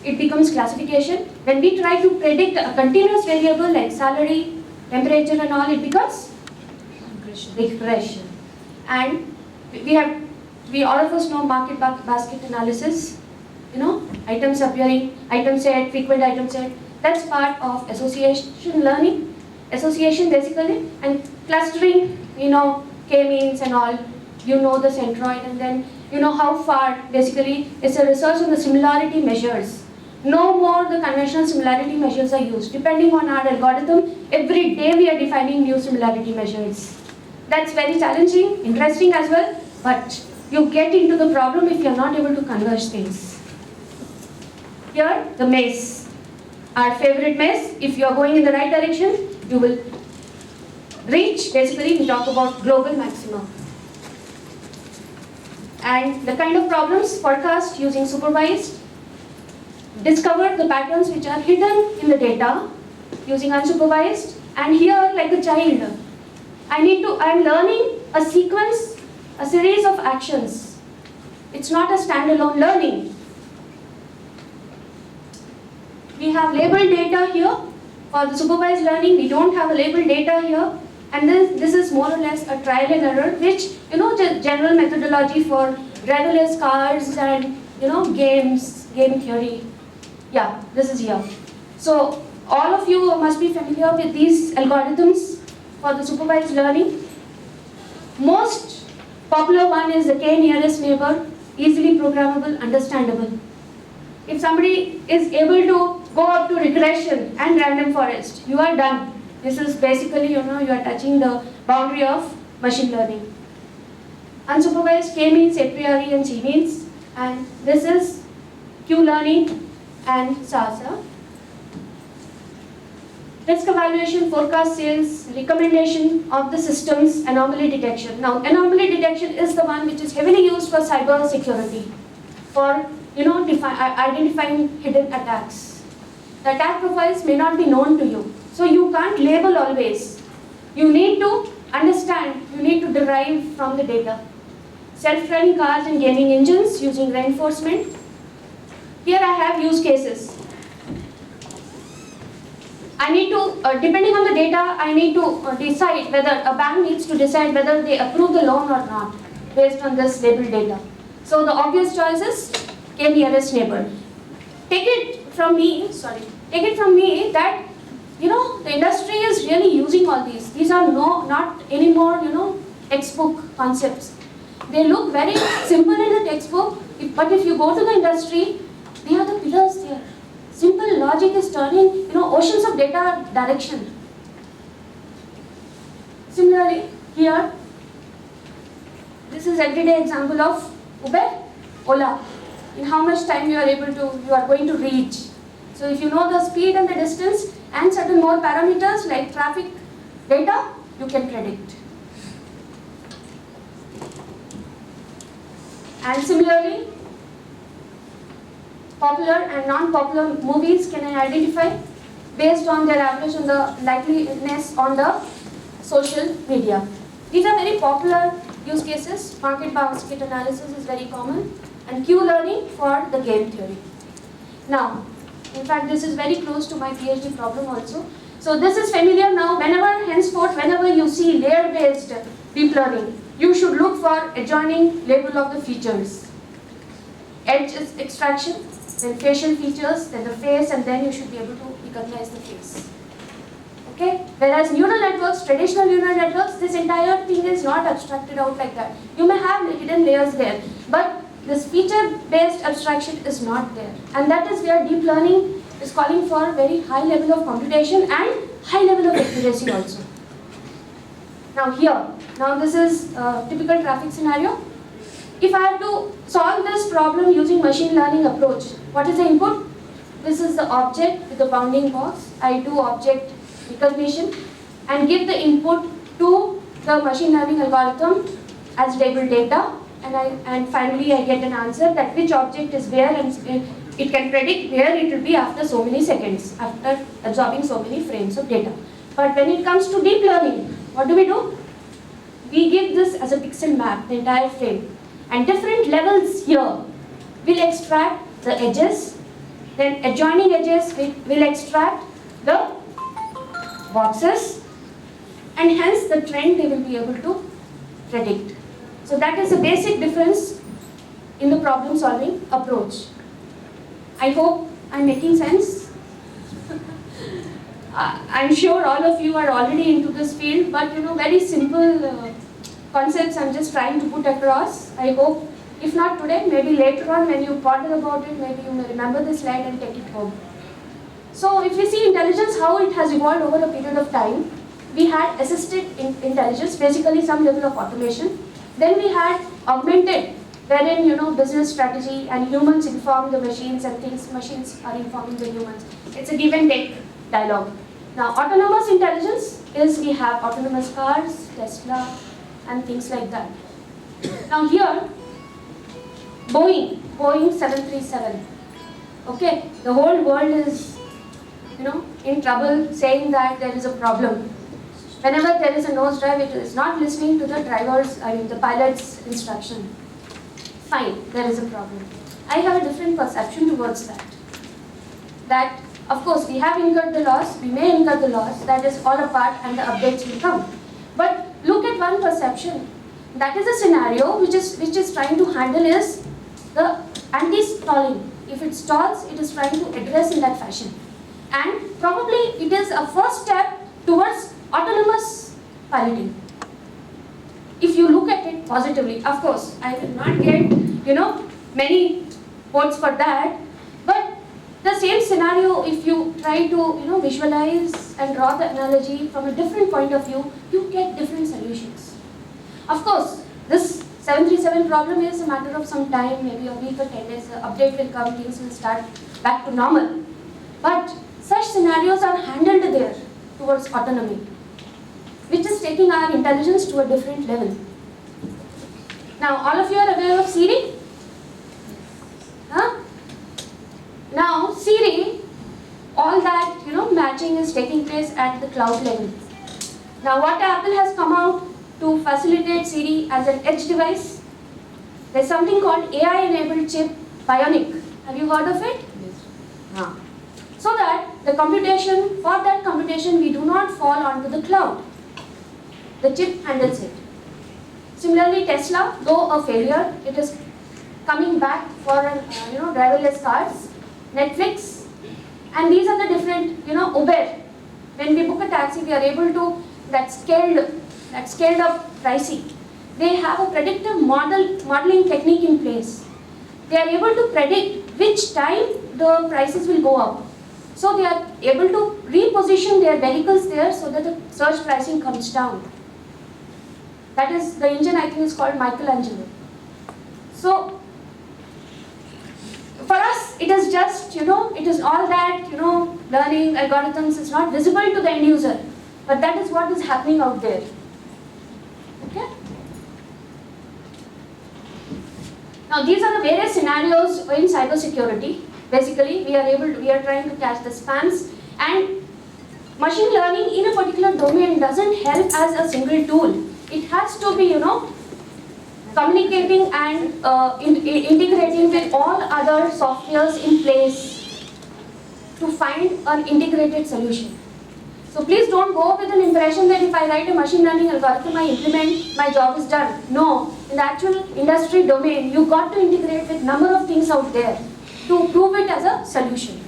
it becomes classification. When we try to predict a continuous variable like salary, temperature and all, it becomes regression. And we all of us know market basket analysis, items appearing, item set, frequent item set. That's part of association learning. Association basically, and clustering, k-means and all, the centroid, and then how far, basically, it's a research on the similarity measures. No more the conventional similarity measures are used. Depending on our algorithm, every day we are defining new similarity measures. That's very challenging, interesting as well, but you get into the problem if you're not able to converge things. Here, the maze. Our favorite maze, if you're going in the right direction, you will reach, basically we talk about global maximum. And the kind of problems forecast using supervised, discover the patterns which are hidden in the data using unsupervised, and here like a child, I'm learning a sequence, a series of actions. It's not a standalone learning. We have labeled data here. For the supervised learning, we don't have a labeled data here. And then this is more or less a trial and error, which, the general methodology for driverless cars and, game theory. Yeah, this is here. So all of you must be familiar with these algorithms for the supervised learning. Most popular one is the k nearest neighbor, easily programmable, understandable. If somebody is able to go up to regression and random forest, you are done. This is basically, you are touching the boundary of machine learning. Unsupervised k-means, a priori and c-means, and this is q-learning and SASA. Risk evaluation, forecast sales, recommendation of the systems, anomaly detection. Now, anomaly detection is the one which is heavily used for cyber security, for identifying hidden attacks. The attack profiles may not be known to you, so you can't label always. You need to understand, you need to derive from the data. Self-driving cars and gaming engines using reinforcement. Here I have use cases. I need to, depending on the data, I need to decide whether a bank needs to decide whether they approve the loan or not based on this labeled data. So the obvious choice is k nearest neighbor. Take it from me that, you know, the industry is really using all these. These are not anymore, you know, textbook concepts. They look very simple in the textbook, but if you go to the industry, they are the pillars there. Simple logic is turning, you know, oceans of data direction. Similarly, here, this is everyday example of Uber, Ola. In how much time you are going to reach. So if you know the speed and the distance and certain more parameters like traffic data, you can predict. And similarly, popular and non-popular movies can I identify based on their average and the likeliness on the social media. These are very popular use cases. Market basket analysis is very common, and Q-learning for the game theory. Now, in fact, this is very close to my PhD problem also. So this is familiar now. Whenever you see layer-based deep learning, you should look for adjoining label of the features. Edge is extraction, then facial features, then the face, and then you should be able to recognize the face. Okay? Whereas neural networks, traditional neural networks, this entire thing is not abstracted out like that. You may have hidden layers there, but this feature-based abstraction is not there. And that is where deep learning is calling for very high level of computation and high level of accuracy also. Now this is a typical traffic scenario. If I have to solve this problem using machine learning approach, what is the input? This is the object with the bounding box. I do object recognition and give the input to the machine learning algorithm as labeled data, and finally I get an answer that which object is where, and it can predict where it will be after so many seconds, after absorbing so many frames of data. But when it comes to deep learning, what do? We give this as a pixel map, the entire frame, and different levels here will extract the edges, then adjoining edges will extract the boxes, and hence the trend they will be able to predict. So that is a basic difference in the problem solving approach. I hope I'm making sense. I'm sure all of you are already into this field, but you know, very simple concepts I'm just trying to put across. I hope, if not today, maybe later on when you ponder about it, maybe you may remember this slide and take it home. So if we see intelligence, how it has evolved over a period of time, we had assisted intelligence, basically some level of automation. Then we had augmented, wherein you know business strategy and humans inform the machines and machines are informing the humans. It's a give and take dialogue. Now autonomous intelligence is we have autonomous cars, Tesla, and things like that. Now here, Boeing 737. Okay, the whole world is in trouble, saying that there is a problem. Whenever there is a nosedive, it is not listening to the the pilot's instruction. Fine, there is a problem. I have a different perception towards that. That, of course, we have incurred the loss, we may incur the loss, that is all apart and the updates will come. But look at one perception. That is a scenario which is trying to handle is the anti-stalling. If it stalls, it is trying to address in that fashion. And probably it is a first step towards autonomous piloting. If you look at it positively, of course, I will not get, many quotes for that, but the same scenario, if you try to, visualize and draw the analogy from a different point of view, you get different solutions. Of course, this 737 problem is a matter of some time, maybe a week or 10 days, the update will come, things will start back to normal. But such scenarios are handled there towards autonomy, which is taking our intelligence to a different level. Now, all of you are aware of Siri? Huh? Now, Siri, all that, matching is taking place at the cloud level. Now, what Apple has come out to facilitate Siri as an edge device, there's something called AI-enabled chip, Bionic. Have you heard of it? Yes. So that for that computation, we do not fall onto the cloud. The chip handles it. Similarly, Tesla, though a failure, it is coming back for driverless cars, Netflix, and these are the different, Uber. When we book a taxi, we are able to, that scaled up pricing. They have a predictive modeling technique in place. They are able to predict which time the prices will go up. So they are able to reposition their vehicles there so that the surge pricing comes down. That is, the engine I think is called Michelangelo. So for us, it is just, it is all that, learning algorithms is not visible to the end user. But that is what is happening out there. Okay? Now these are the various scenarios in cybersecurity. Basically, we are trying to catch the spams, and machine learning in a particular domain doesn't help as a single tool. It has to be, communicating and integrating with all other softwares in place to find an integrated solution. So please don't go with an impression that if I write a machine learning algorithm, I implement, my job is done. No, in the actual industry domain, you got to integrate with number of things out there to prove it as a solution.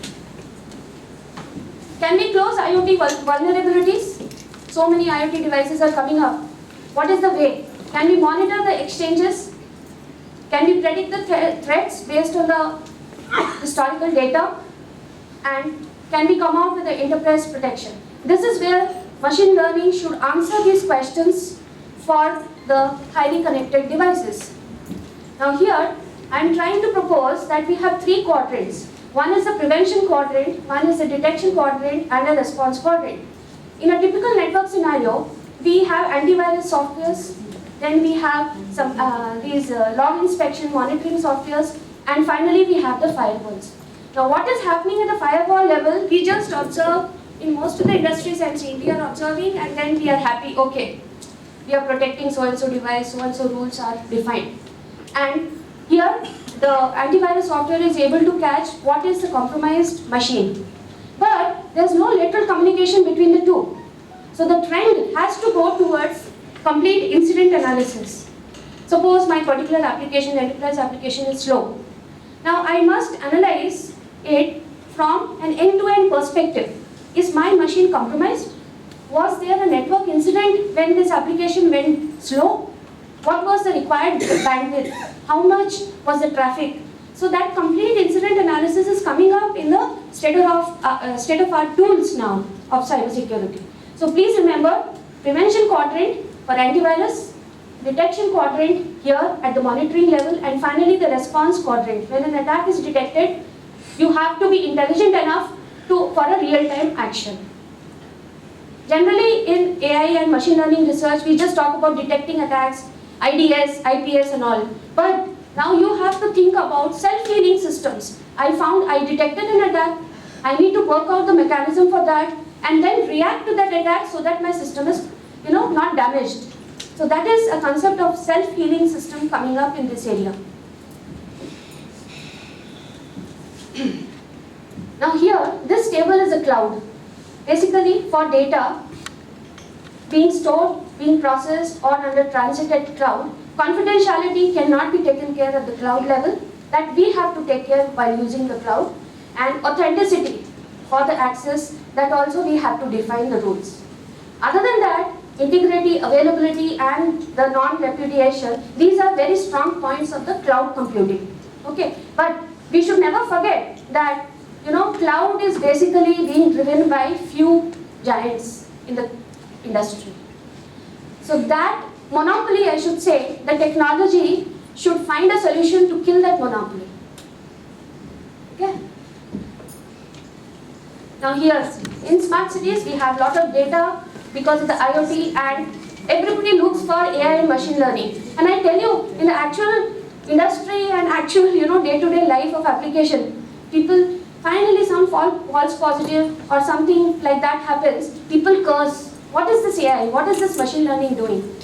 Can we close IoT vulnerabilities? So many IoT devices are coming up. What is the way? Can we monitor the exchanges? Can we predict the threats based on the historical data? And can we come out with the enterprise protection? This is where machine learning should answer these questions for the highly connected devices. Now here, I am trying to propose that we have three quadrants. One is the prevention quadrant, one is the detection quadrant, and a response quadrant. In a typical network scenario, we have antivirus softwares, then we have some these log inspection monitoring softwares, and finally we have the firewalls. Now what is happening at the firewall level, we just observe in most of the industries I'm seeing, we are observing and then we are happy, okay, we are protecting so-and-so device, so-and-so rules are defined. And here the antivirus software is able to catch what is the compromised machine. But there's no lateral communication between the two. So the trend has to go towards complete incident analysis. Suppose my particular application, enterprise application is slow. Now I must analyze it from an end-to-end perspective. Is my machine compromised? Was there a network incident when this application went slow? What was the required bandwidth? How much was the traffic? So that complete incident analysis is coming up in the state-of-art tools now of cybersecurity. So please remember, prevention quadrant for antivirus, detection quadrant here at the monitoring level, and finally the response quadrant. When an attack is detected, you have to be intelligent enough for a real-time action. Generally in AI and machine learning research, we just talk about detecting attacks, IDS, IPS and all. But now you have to think about self-healing systems. I detected an attack, I need to work out the mechanism for that and then react to that attack so that my system is not damaged. So that is a concept of self-healing system coming up in this area. Now here, this table is a cloud. Basically for data being stored, being processed or under transit at cloud, confidentiality cannot be taken care at the cloud level. That we have to take care while using the cloud. And authenticity for the access, that also we have to define the rules. Other than that, integrity, availability and the non-repudiation, these are very strong points of the cloud computing. Okay, but we should never forget that cloud is basically being driven by few giants in the industry. So that monopoly, I should say, the technology should find a solution to kill that monopoly. Okay. Now here, in smart cities, we have a lot of data because of the IoT, and everybody looks for AI and machine learning. And I tell you, in the actual industry and actual day-to-day life of application, people finally some false positive or something like that happens, people curse. What is this AI? What is this machine learning doing?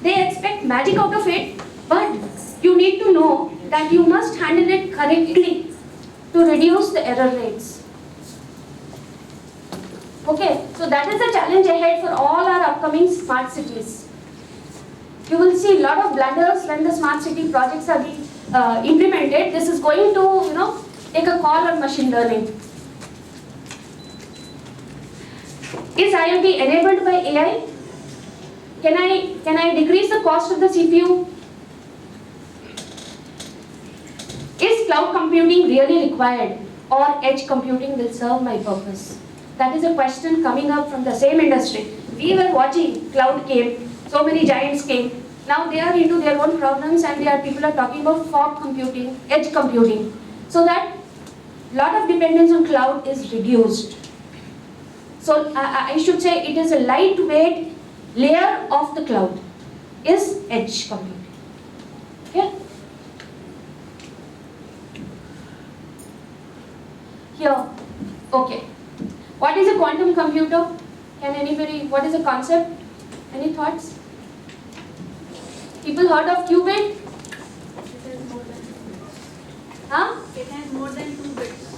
They expect magic out of it, but you need to know that you must handle it correctly to reduce the error rates. Okay, so that is the challenge ahead for all our upcoming smart cities. You will see a lot of blunders when the smart city projects are being implemented, this is going to, take a call on machine learning. Is IoT enabled by AI? Can I decrease the cost of the CPU? Is cloud computing really required, or edge computing will serve my purpose? That is a question coming up from the same industry. We were watching cloud came, so many giants came. Now they are into their own problems, and people are talking about fog computing, edge computing, so that lot of dependence on cloud is reduced. So I should say it is a lightweight layer of the cloud is edge computing. Okay? Here, okay. What is a quantum computer? Can anybody, what is the concept? Any thoughts? People heard of qubit? Huh? It has more than 2 bits.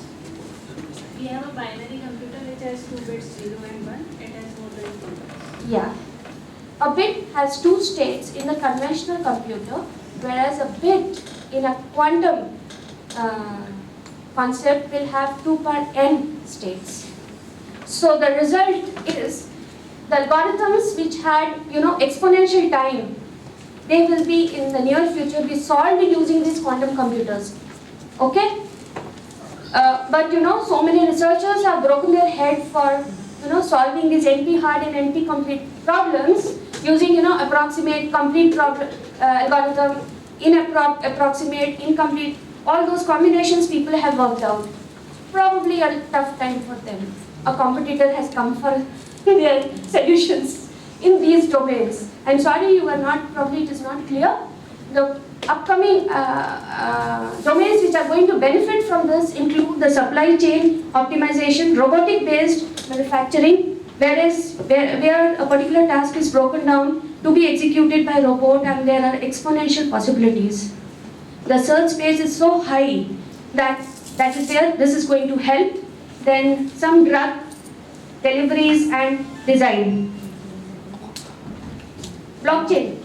We have a binary computer which has 2 bits, 0 and 1. It has more than 2 bits. Yeah. A bit has 2 states in a conventional computer, whereas a bit in a quantum concept will have 2 power n states. So the result is the algorithms which had exponential time, they will be in the near future be solved using these quantum computers. Okay? But so many researchers have broken their head for solving these NP-hard and NP-complete problems using approximate, complete algorithm, approximate, incomplete. All those combinations people have worked out. Probably a tough time for them. A competitor has come for their solutions in these domains. I'm sorry you are not, probably it is not clear. The upcoming domains which are going to benefit from this include the supply chain optimization, robotic-based manufacturing, where a particular task is broken down to be executed by robot, and there are exponential possibilities. The search space is so high that is where this is going to help. Then some drug deliveries and design. Blockchain.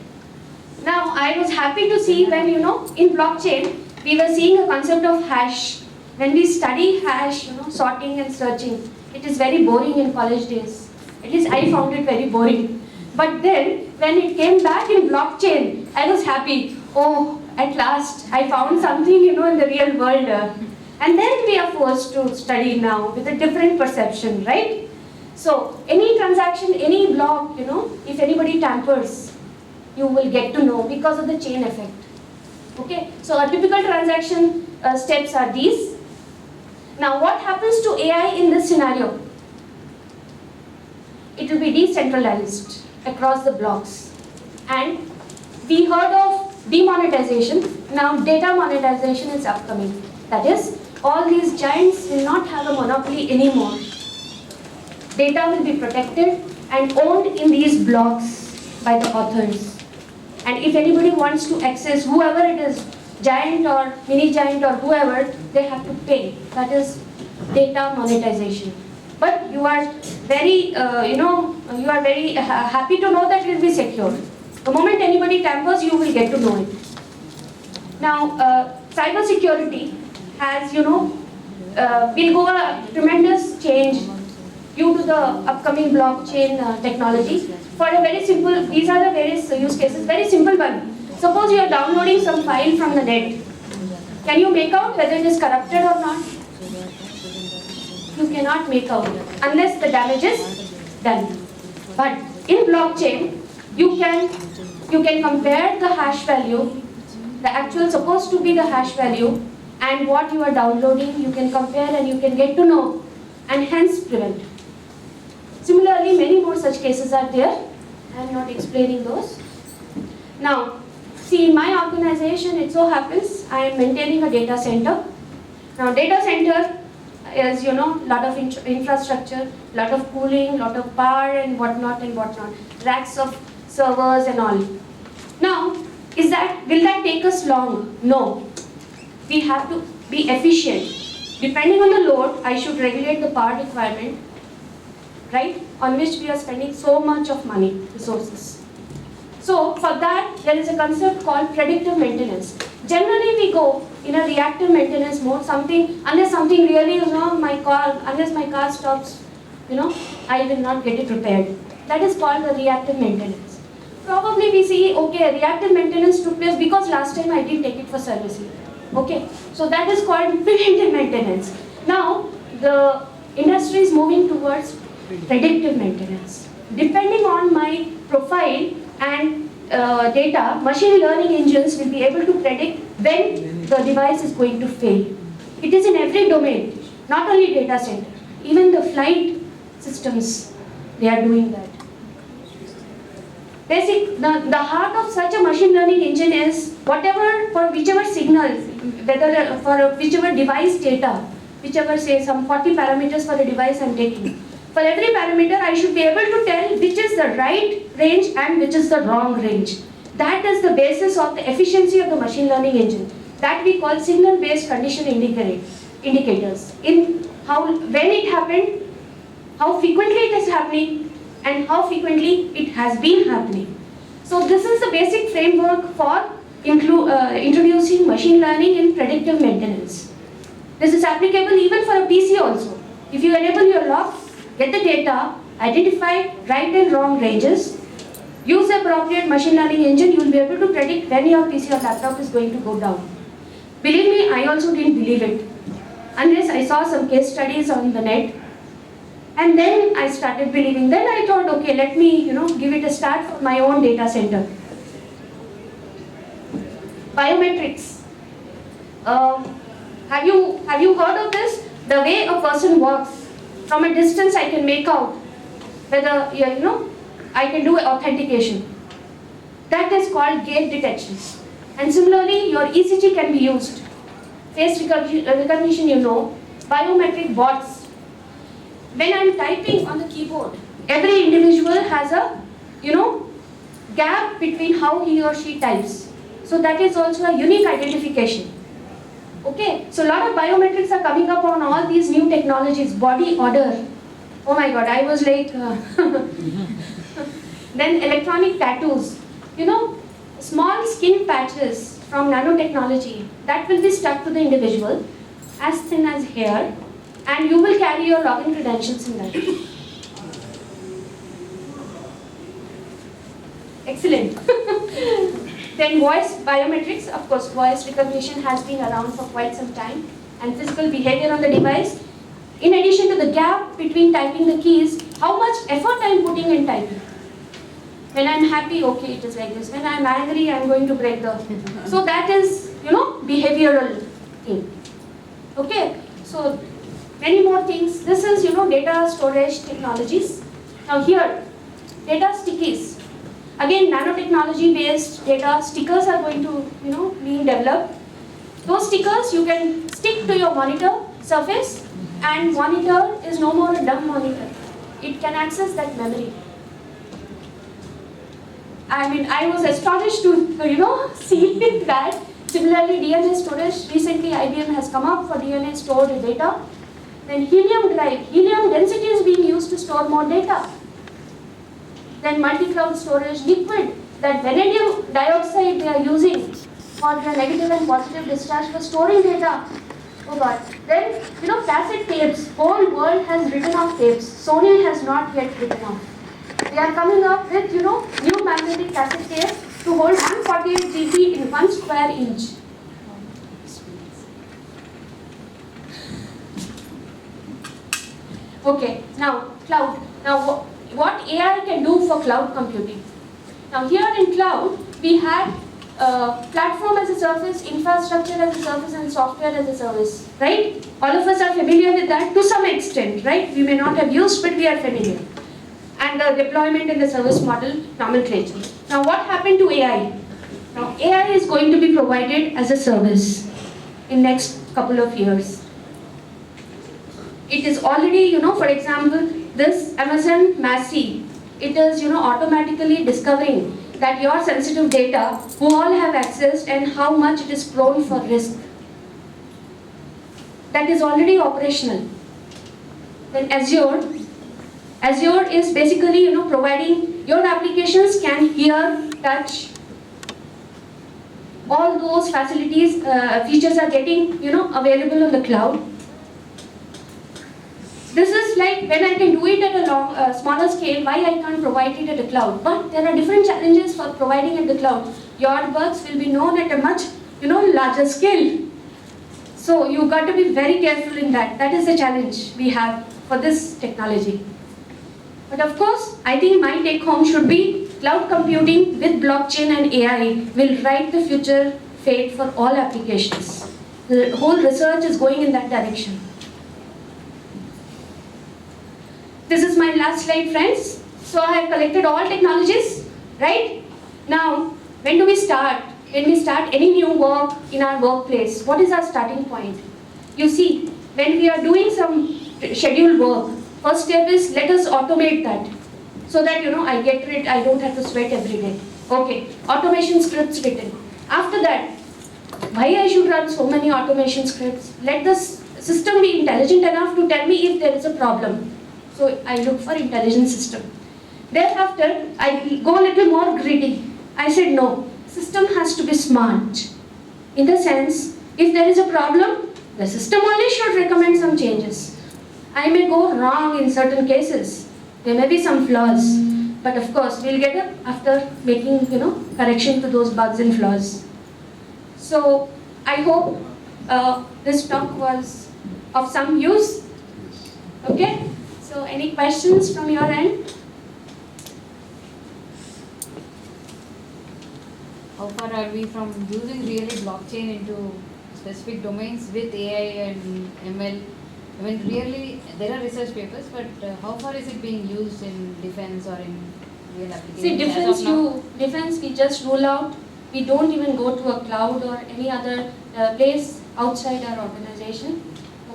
Now I was happy to see when in blockchain we were seeing a concept of hash. When we study hash, sorting and searching, it is very boring in college days. At least I found it very boring. But then when it came back in blockchain, I was happy. Oh, at last I found something in the real world. And then we are forced to study now with a different perception, right? So any transaction, any block, if anybody tampers, you will get to know because of the chain effect. Okay, so a typical transaction steps are these. Now what happens to AI in this scenario? It will be decentralized across the blocks. And we heard of demonetization. Now data monetization is upcoming. That is, all these giants will not have a monopoly anymore. Data will be protected and owned in these blocks by the authors. And if anybody wants to access whoever it is, giant or mini giant or whoever, they have to pay. That is data monetization. But you are very, happy to know that it will be secure. The moment anybody tampers, you will get to know it. Now, cyber security has, will go a tremendous change due to the upcoming blockchain technology. For a very simple, these are the various use cases, very simple one. Suppose you are downloading some file from the net. Can you make out whether it is corrupted or not? You cannot make out unless the damage is done. But in blockchain, you can compare the hash value, the actual supposed to be the hash value, and what you are downloading. You can compare and you can get to know, and hence prevent. Similarly, many more such cases are there. I am not explaining those. Now, see, in my organization, it so happens I am maintaining a data center. Now, data center is, lot of infrastructure, lot of cooling, lot of power and whatnot, racks of servers and all. Now, will that take us long? No. We have to be efficient. Depending on the load, I should regulate the power requirement, right, on which we are spending so much of money, resources. So for that, there is a concept called predictive maintenance. Generally we go in a reactive maintenance mode, unless something really, unless my car stops, I will not get it repaired. That is called the reactive maintenance. Probably we see, okay, reactive maintenance took place because last time I didn't take it for servicing. Okay, so that is called preventive maintenance. Now, the industry is moving towards predictive maintenance. Depending on my profile and data, machine learning engines will be able to predict when the device is going to fail. It is in every domain, not only data center, even the flight systems, they are doing that. The heart of such a machine learning engine is for whichever signal, whether for whichever device data, whichever say some 40 parameters for a device I'm taking. For every parameter, I should be able to tell which is the right range and which is the wrong range. That is the basis of the efficiency of the machine learning engine. That we call signal-based condition indicators. When it happened, how frequently it is happening, and how frequently it has been happening. So this is the basic framework for introducing machine learning in predictive maintenance. This is applicable even for a PC also. If you enable your lock, get the data, identify right and wrong ranges, use the appropriate machine learning engine, you will be able to predict when your PC or laptop is going to go down. Believe me, I also didn't believe it, unless I saw some case studies on the net. And then I started believing. Then I thought, okay, let me, give it a start for my own data center. Biometrics. Have you heard of this? The way a person walks, from a distance I can make out whether, I can do authentication. That is called gait detection. And similarly, your ECG can be used. Face recognition, biometric bots. When I'm typing on the keyboard, every individual has a, gap between how he or she types. So that is also a unique identification. Okay, so a lot of biometrics are coming up on all these new technologies, body odor. Oh my God, I was like, then electronic tattoos. Small skin patches from nanotechnology that will be stuck to the individual, as thin as hair, and you will carry your login credentials in that. Excellent. Then voice biometrics, of course, voice recognition has been around for quite some time, and physical behavior on the device. In addition to the gap between typing the keys, how much effort I am putting in typing. When I am happy, okay, it is like this. When I am angry, I am going to break the... So that is, behavioral thing. Okay, so many more things. This is, data storage technologies. Now here, data stickies. Again, nanotechnology based data stickers are going to, being developed. Those stickers you can stick to your monitor surface, and monitor is no more a dumb monitor. It can access that memory. I was astonished to, see that. Similarly, DNA storage, recently IBM has come up for DNA stored data. Then helium drive, helium density is being used to store more data. Then multi-cloud storage, liquid, that vanadium dioxide they are using for the negative and positive discharge for storing data. Oh God. Then, cassette tapes, whole world has written off tapes. Sony has not yet written off. They are coming up with, new magnetic cassette tape to hold 148 GB in 1 square inch. Okay, now cloud. Now what AI can do for cloud computing? Now here in cloud, we had platform as a service, infrastructure as a service, and software as a service, right? All of us are familiar with that to some extent, right? We may not have used, but we are familiar. And the deployment and the service model nomenclature. Now what happened to AI? Now AI is going to be provided as a service in next couple of years. It is already, for example, this Amazon Massey, it is, automatically discovering that your sensitive data, who all have access and how much it is prone for risk. That is already operational. Then Azure is basically, providing your applications can hear, touch, all those facilities, features are getting, available on the cloud. This is like when I can do it at a smaller scale, why I can't provide it at the cloud. But there are different challenges for providing at the cloud. Your bugs will be known at a much, larger scale. So you got to be very careful in that. That is the challenge we have for this technology. But of course, I think my take home should be cloud computing with blockchain and AI will write the future fate for all applications. The whole research is going in that direction. This is my last slide, friends. So I have collected all technologies, right? Now, when do we start? When we start any new work in our workplace, what is our starting point? You see, when we are doing some scheduled work, first step is let us automate that. So that, I don't have to sweat every day. Okay, automation scripts written. After that, why I should run so many automation scripts? Let the system be intelligent enough to tell me if there is a problem. So I look for intelligent system. Thereafter, I go a little more greedy. I said no, system has to be smart. In the sense, if there is a problem, the system only should recommend some changes. I may go wrong in certain cases. There may be some flaws. But of course, we'll get up after making, correction to those bugs and flaws. So I hope this talk was of some use. Okay? So any questions from your end? How far are we from using really blockchain into specific domains with AI and ML? I mean, really, there are research papers, but how far is it being used in defense or in real applications? See, defense we just roll out. We don't even go to a cloud or any other place outside our organization.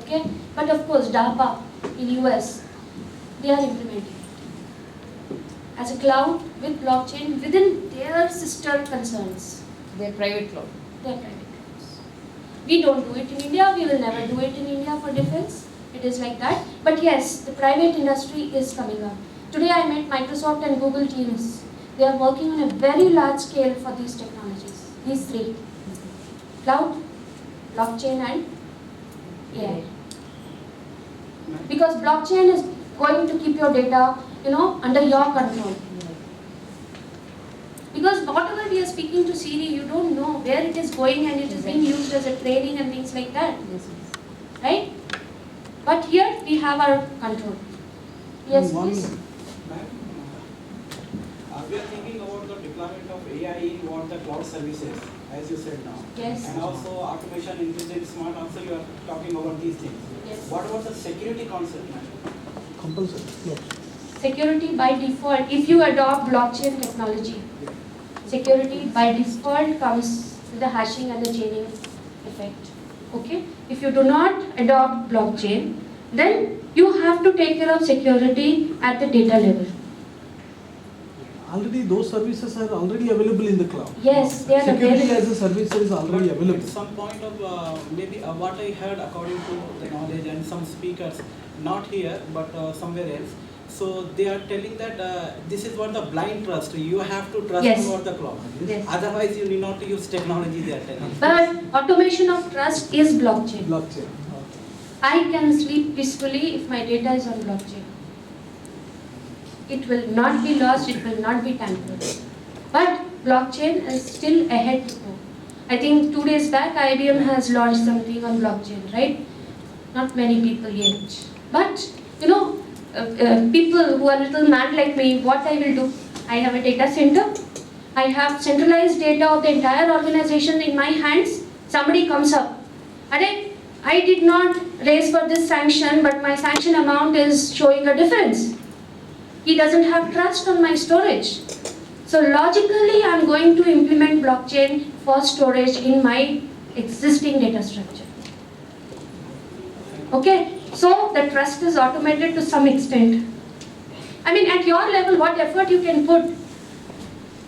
Okay? But of course, DARPA in US, they are implementing as a cloud with blockchain within their sister concerns. Their private cloud. Their private clouds. We don't do it in India. We will never do it in India for defense. It is like that. But yes, the private industry is coming up. Today I met Microsoft and Google teams. They are working on a very large scale for these technologies. These three. Cloud, blockchain and AI. Because blockchain is going to keep your data, under your control. Because whatever we are speaking to Siri, you don't know where it is going and it is being used as a training and things like that. Yes. Right? But here we have our control. Yes, please. We are thinking about the deployment of AI in what the cloud services, as you said now. Yes. And also automation, intelligent, smart, also you are talking about these things. Yes. What about the security concept, ma'am? Compulsory. No. Security by default, if you adopt blockchain technology, security by default comes with the hashing and the chaining effect. Okay? If you do not adopt blockchain, then you have to take care of security at the data level. Already those services are already available in the cloud. Yes, they are Security available. as a service is already But available. at some point of maybe what I heard according to the knowledge and some speakers, not here but somewhere else. So they are telling that this is what the blind trust. You have to trust Yes. over the cloud. Yes. Otherwise, you need not use technology. They are telling. But automation of trust is blockchain. Blockchain. I can sleep peacefully if my data is on blockchain. It will not be lost, it will not be tampered. But blockchain is still ahead to go. I think 2 days back IBM has launched something on blockchain, right? Not many people yet. But, people who are little mad like me, what I will do? I have a data center. I have centralized data of the entire organization in my hands. Somebody comes up. I did not raise for this sanction, but my sanction amount is showing a difference. He doesn't have trust on my storage. So logically, I'm going to implement blockchain for storage in my existing data structure. Okay, so the trust is automated to some extent. I mean, at your level, what effort you can put,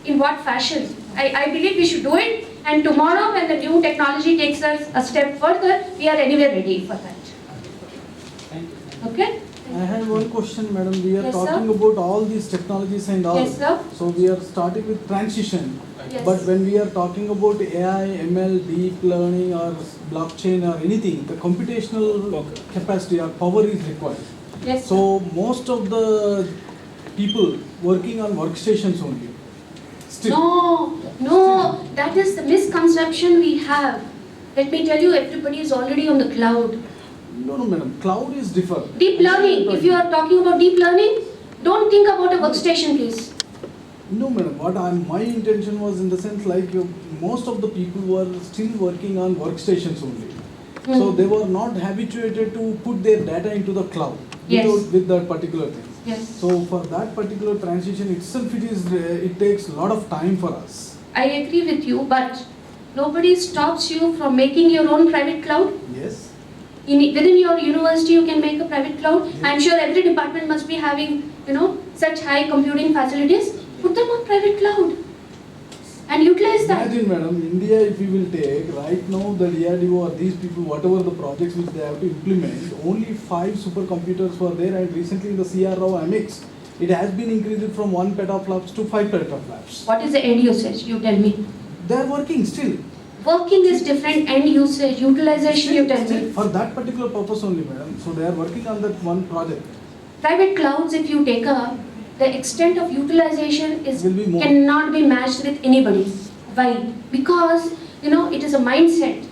in what fashion. I believe we should do it, and tomorrow when the new technology takes us a step further, we are anyway ready for that. Thank you. Okay? I have one question, madam. We are Yes, sir. talking about all these technologies and all. Yes, sir. So we are starting with transition. Yes. But when we are talking about AI, ML, deep learning or blockchain or anything, the computational capacity or power is required. Yes. So most of the people working on workstations only. Still. No, that is the misconception we have. Let me tell you, everybody is already on the cloud. No, madam. Cloud is different. Deep learning, if you are talking about deep learning, don't think about a workstation, please. No, madam. My intention was in the sense like most of the people were still working on workstations only. So they were not habituated to put their data into the cloud Yes. with that particular thing. Yes. So for that particular transition itself, it takes a lot of time for us. I agree with you, but nobody stops you from making your own private cloud. Yes. Within your university, you can make a private cloud. Yes. I'm sure every department must be having, such high computing facilities. Put them on private cloud and utilize that. Imagine, madam, India, if we will take right now the DRDO or these people, whatever the projects which they have to implement, only 5 supercomputers were there, and recently in the CRO MX, it has been increased from 1 petaflops to 5 petaflops. What is the end usage? You tell me. They are working still. Working is different, end usage, utilization, you tell me. For that particular purpose only, madam. So they are working on that one project. Private clouds, if you take up, the extent of utilization Will be more. cannot be matched with anybody. Why? Because, it is a mindset.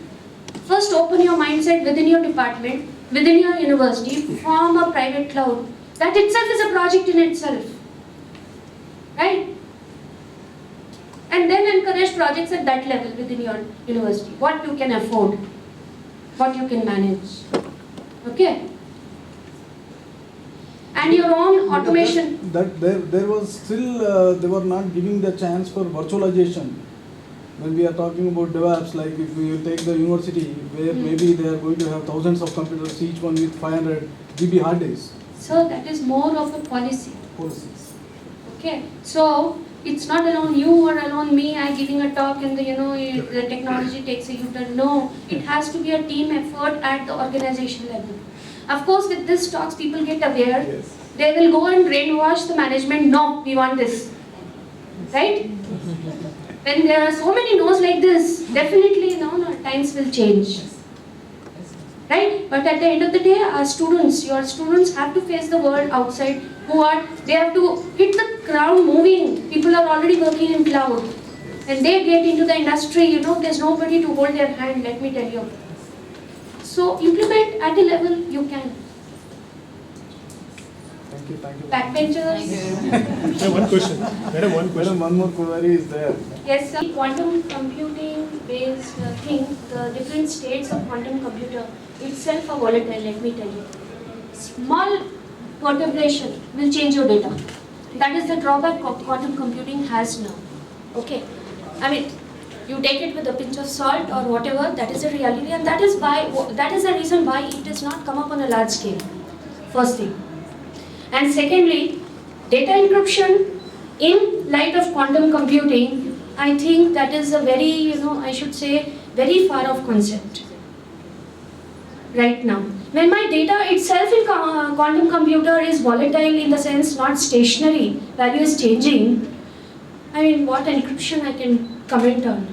First open your mindset within your department, within your university, form a private cloud. That itself is a project in itself. Right? And then encourage projects at that level within your university. What you can afford, what you can manage. Okay? And your own automation. There was still, they were not giving the chance for virtualization. When we are talking about DevOps, like if we will take the university, where maybe they are going to have thousands of computers, each one with 500 GB hard disks. So that is more of a policy. Policies. Okay, so it's not alone you or alone me. I giving a talk and the technology takes a U-turn. No, it has to be a team effort at the organization level. Of course, with this talks, people get aware. Yes. They will go and brainwash the management. No, we want this, right? When there are so many no's like this, definitely times will change. Right? But at the end of the day, our students, your students have to face the world outside they have to hit the ground moving. People are already working in cloud. And they get into the industry, there's nobody to hold their hand, let me tell you. So implement at a level you can. Thank you. Backbenchers. One question. Madam, one question. Madam, one more query is there. Yes, sir. Quantum computing based thing, the different states of quantum computer itself are volatile, let me tell you. Small perturbation will change your data. That is the drawback of quantum computing has now. Okay. You take it with a pinch of salt or whatever, that is the reality, and that is the reason why it does not come up on a large scale. First thing. And secondly, data encryption in light of quantum computing, I think that is a very, I should say, very far off concept. Right now. When my data itself in quantum computer is volatile in the sense not stationary, value is changing, what encryption I can comment on?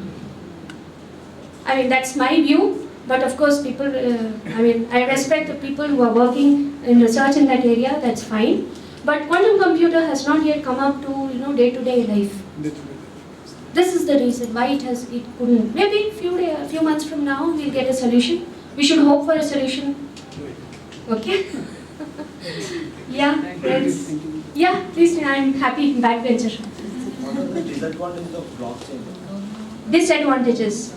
That's my view, but of course people, I respect the people who are working in research in that area, that's fine. But quantum computer has not yet come up to, day-to-day life. This is the reason why it couldn't. Maybe a few months from now we'll get a solution. We should hope for a solution. Okay? Yeah, friends. Yeah, please, I'm happy backbencher. What are the disadvantages of blockchain? Disadvantages.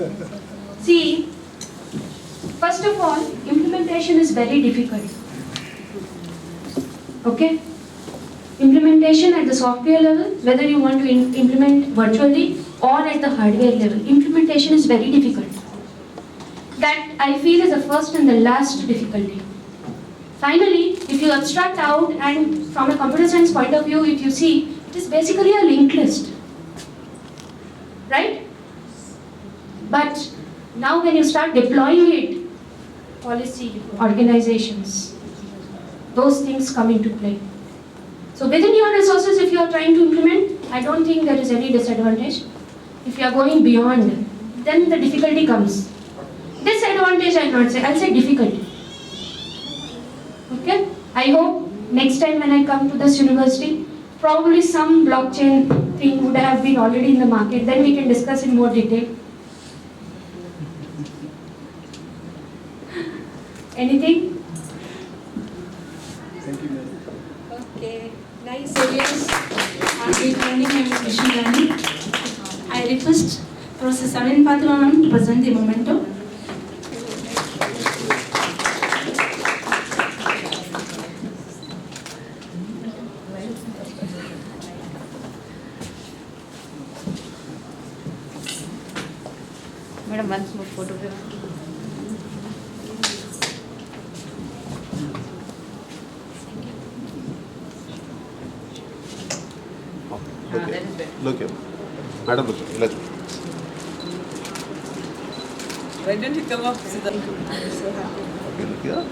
See, first of all, implementation is very difficult. Okay? Implementation at the software level, whether you want to implement virtually or at the hardware level, implementation is very difficult. That I feel is the first and the last difficulty. Finally, if you abstract out and from a computer science point of view, if you see, it is basically a linked list. Right? But now when you start deploying it, policy, organizations, those things come into play. So within your resources, if you are trying to implement, I don't think there is any disadvantage. If you are going beyond, then the difficulty comes. Disadvantage I will not say, I'll say difficulty. Okay? I hope next time when I come to this university, probably some blockchain thing would have been already in the market, then we can discuss in more detail. Anything? Thank you, ma'am. Okay, nice. So yes, good morning, I am Vishnu Rani. I request Professor Savin Patra ma'am to present the memento. Madam, once more photograph. Look That here. is better. Look here. Madam, look here. Let's. Why don't you come up, Siddharth? Okay, look here.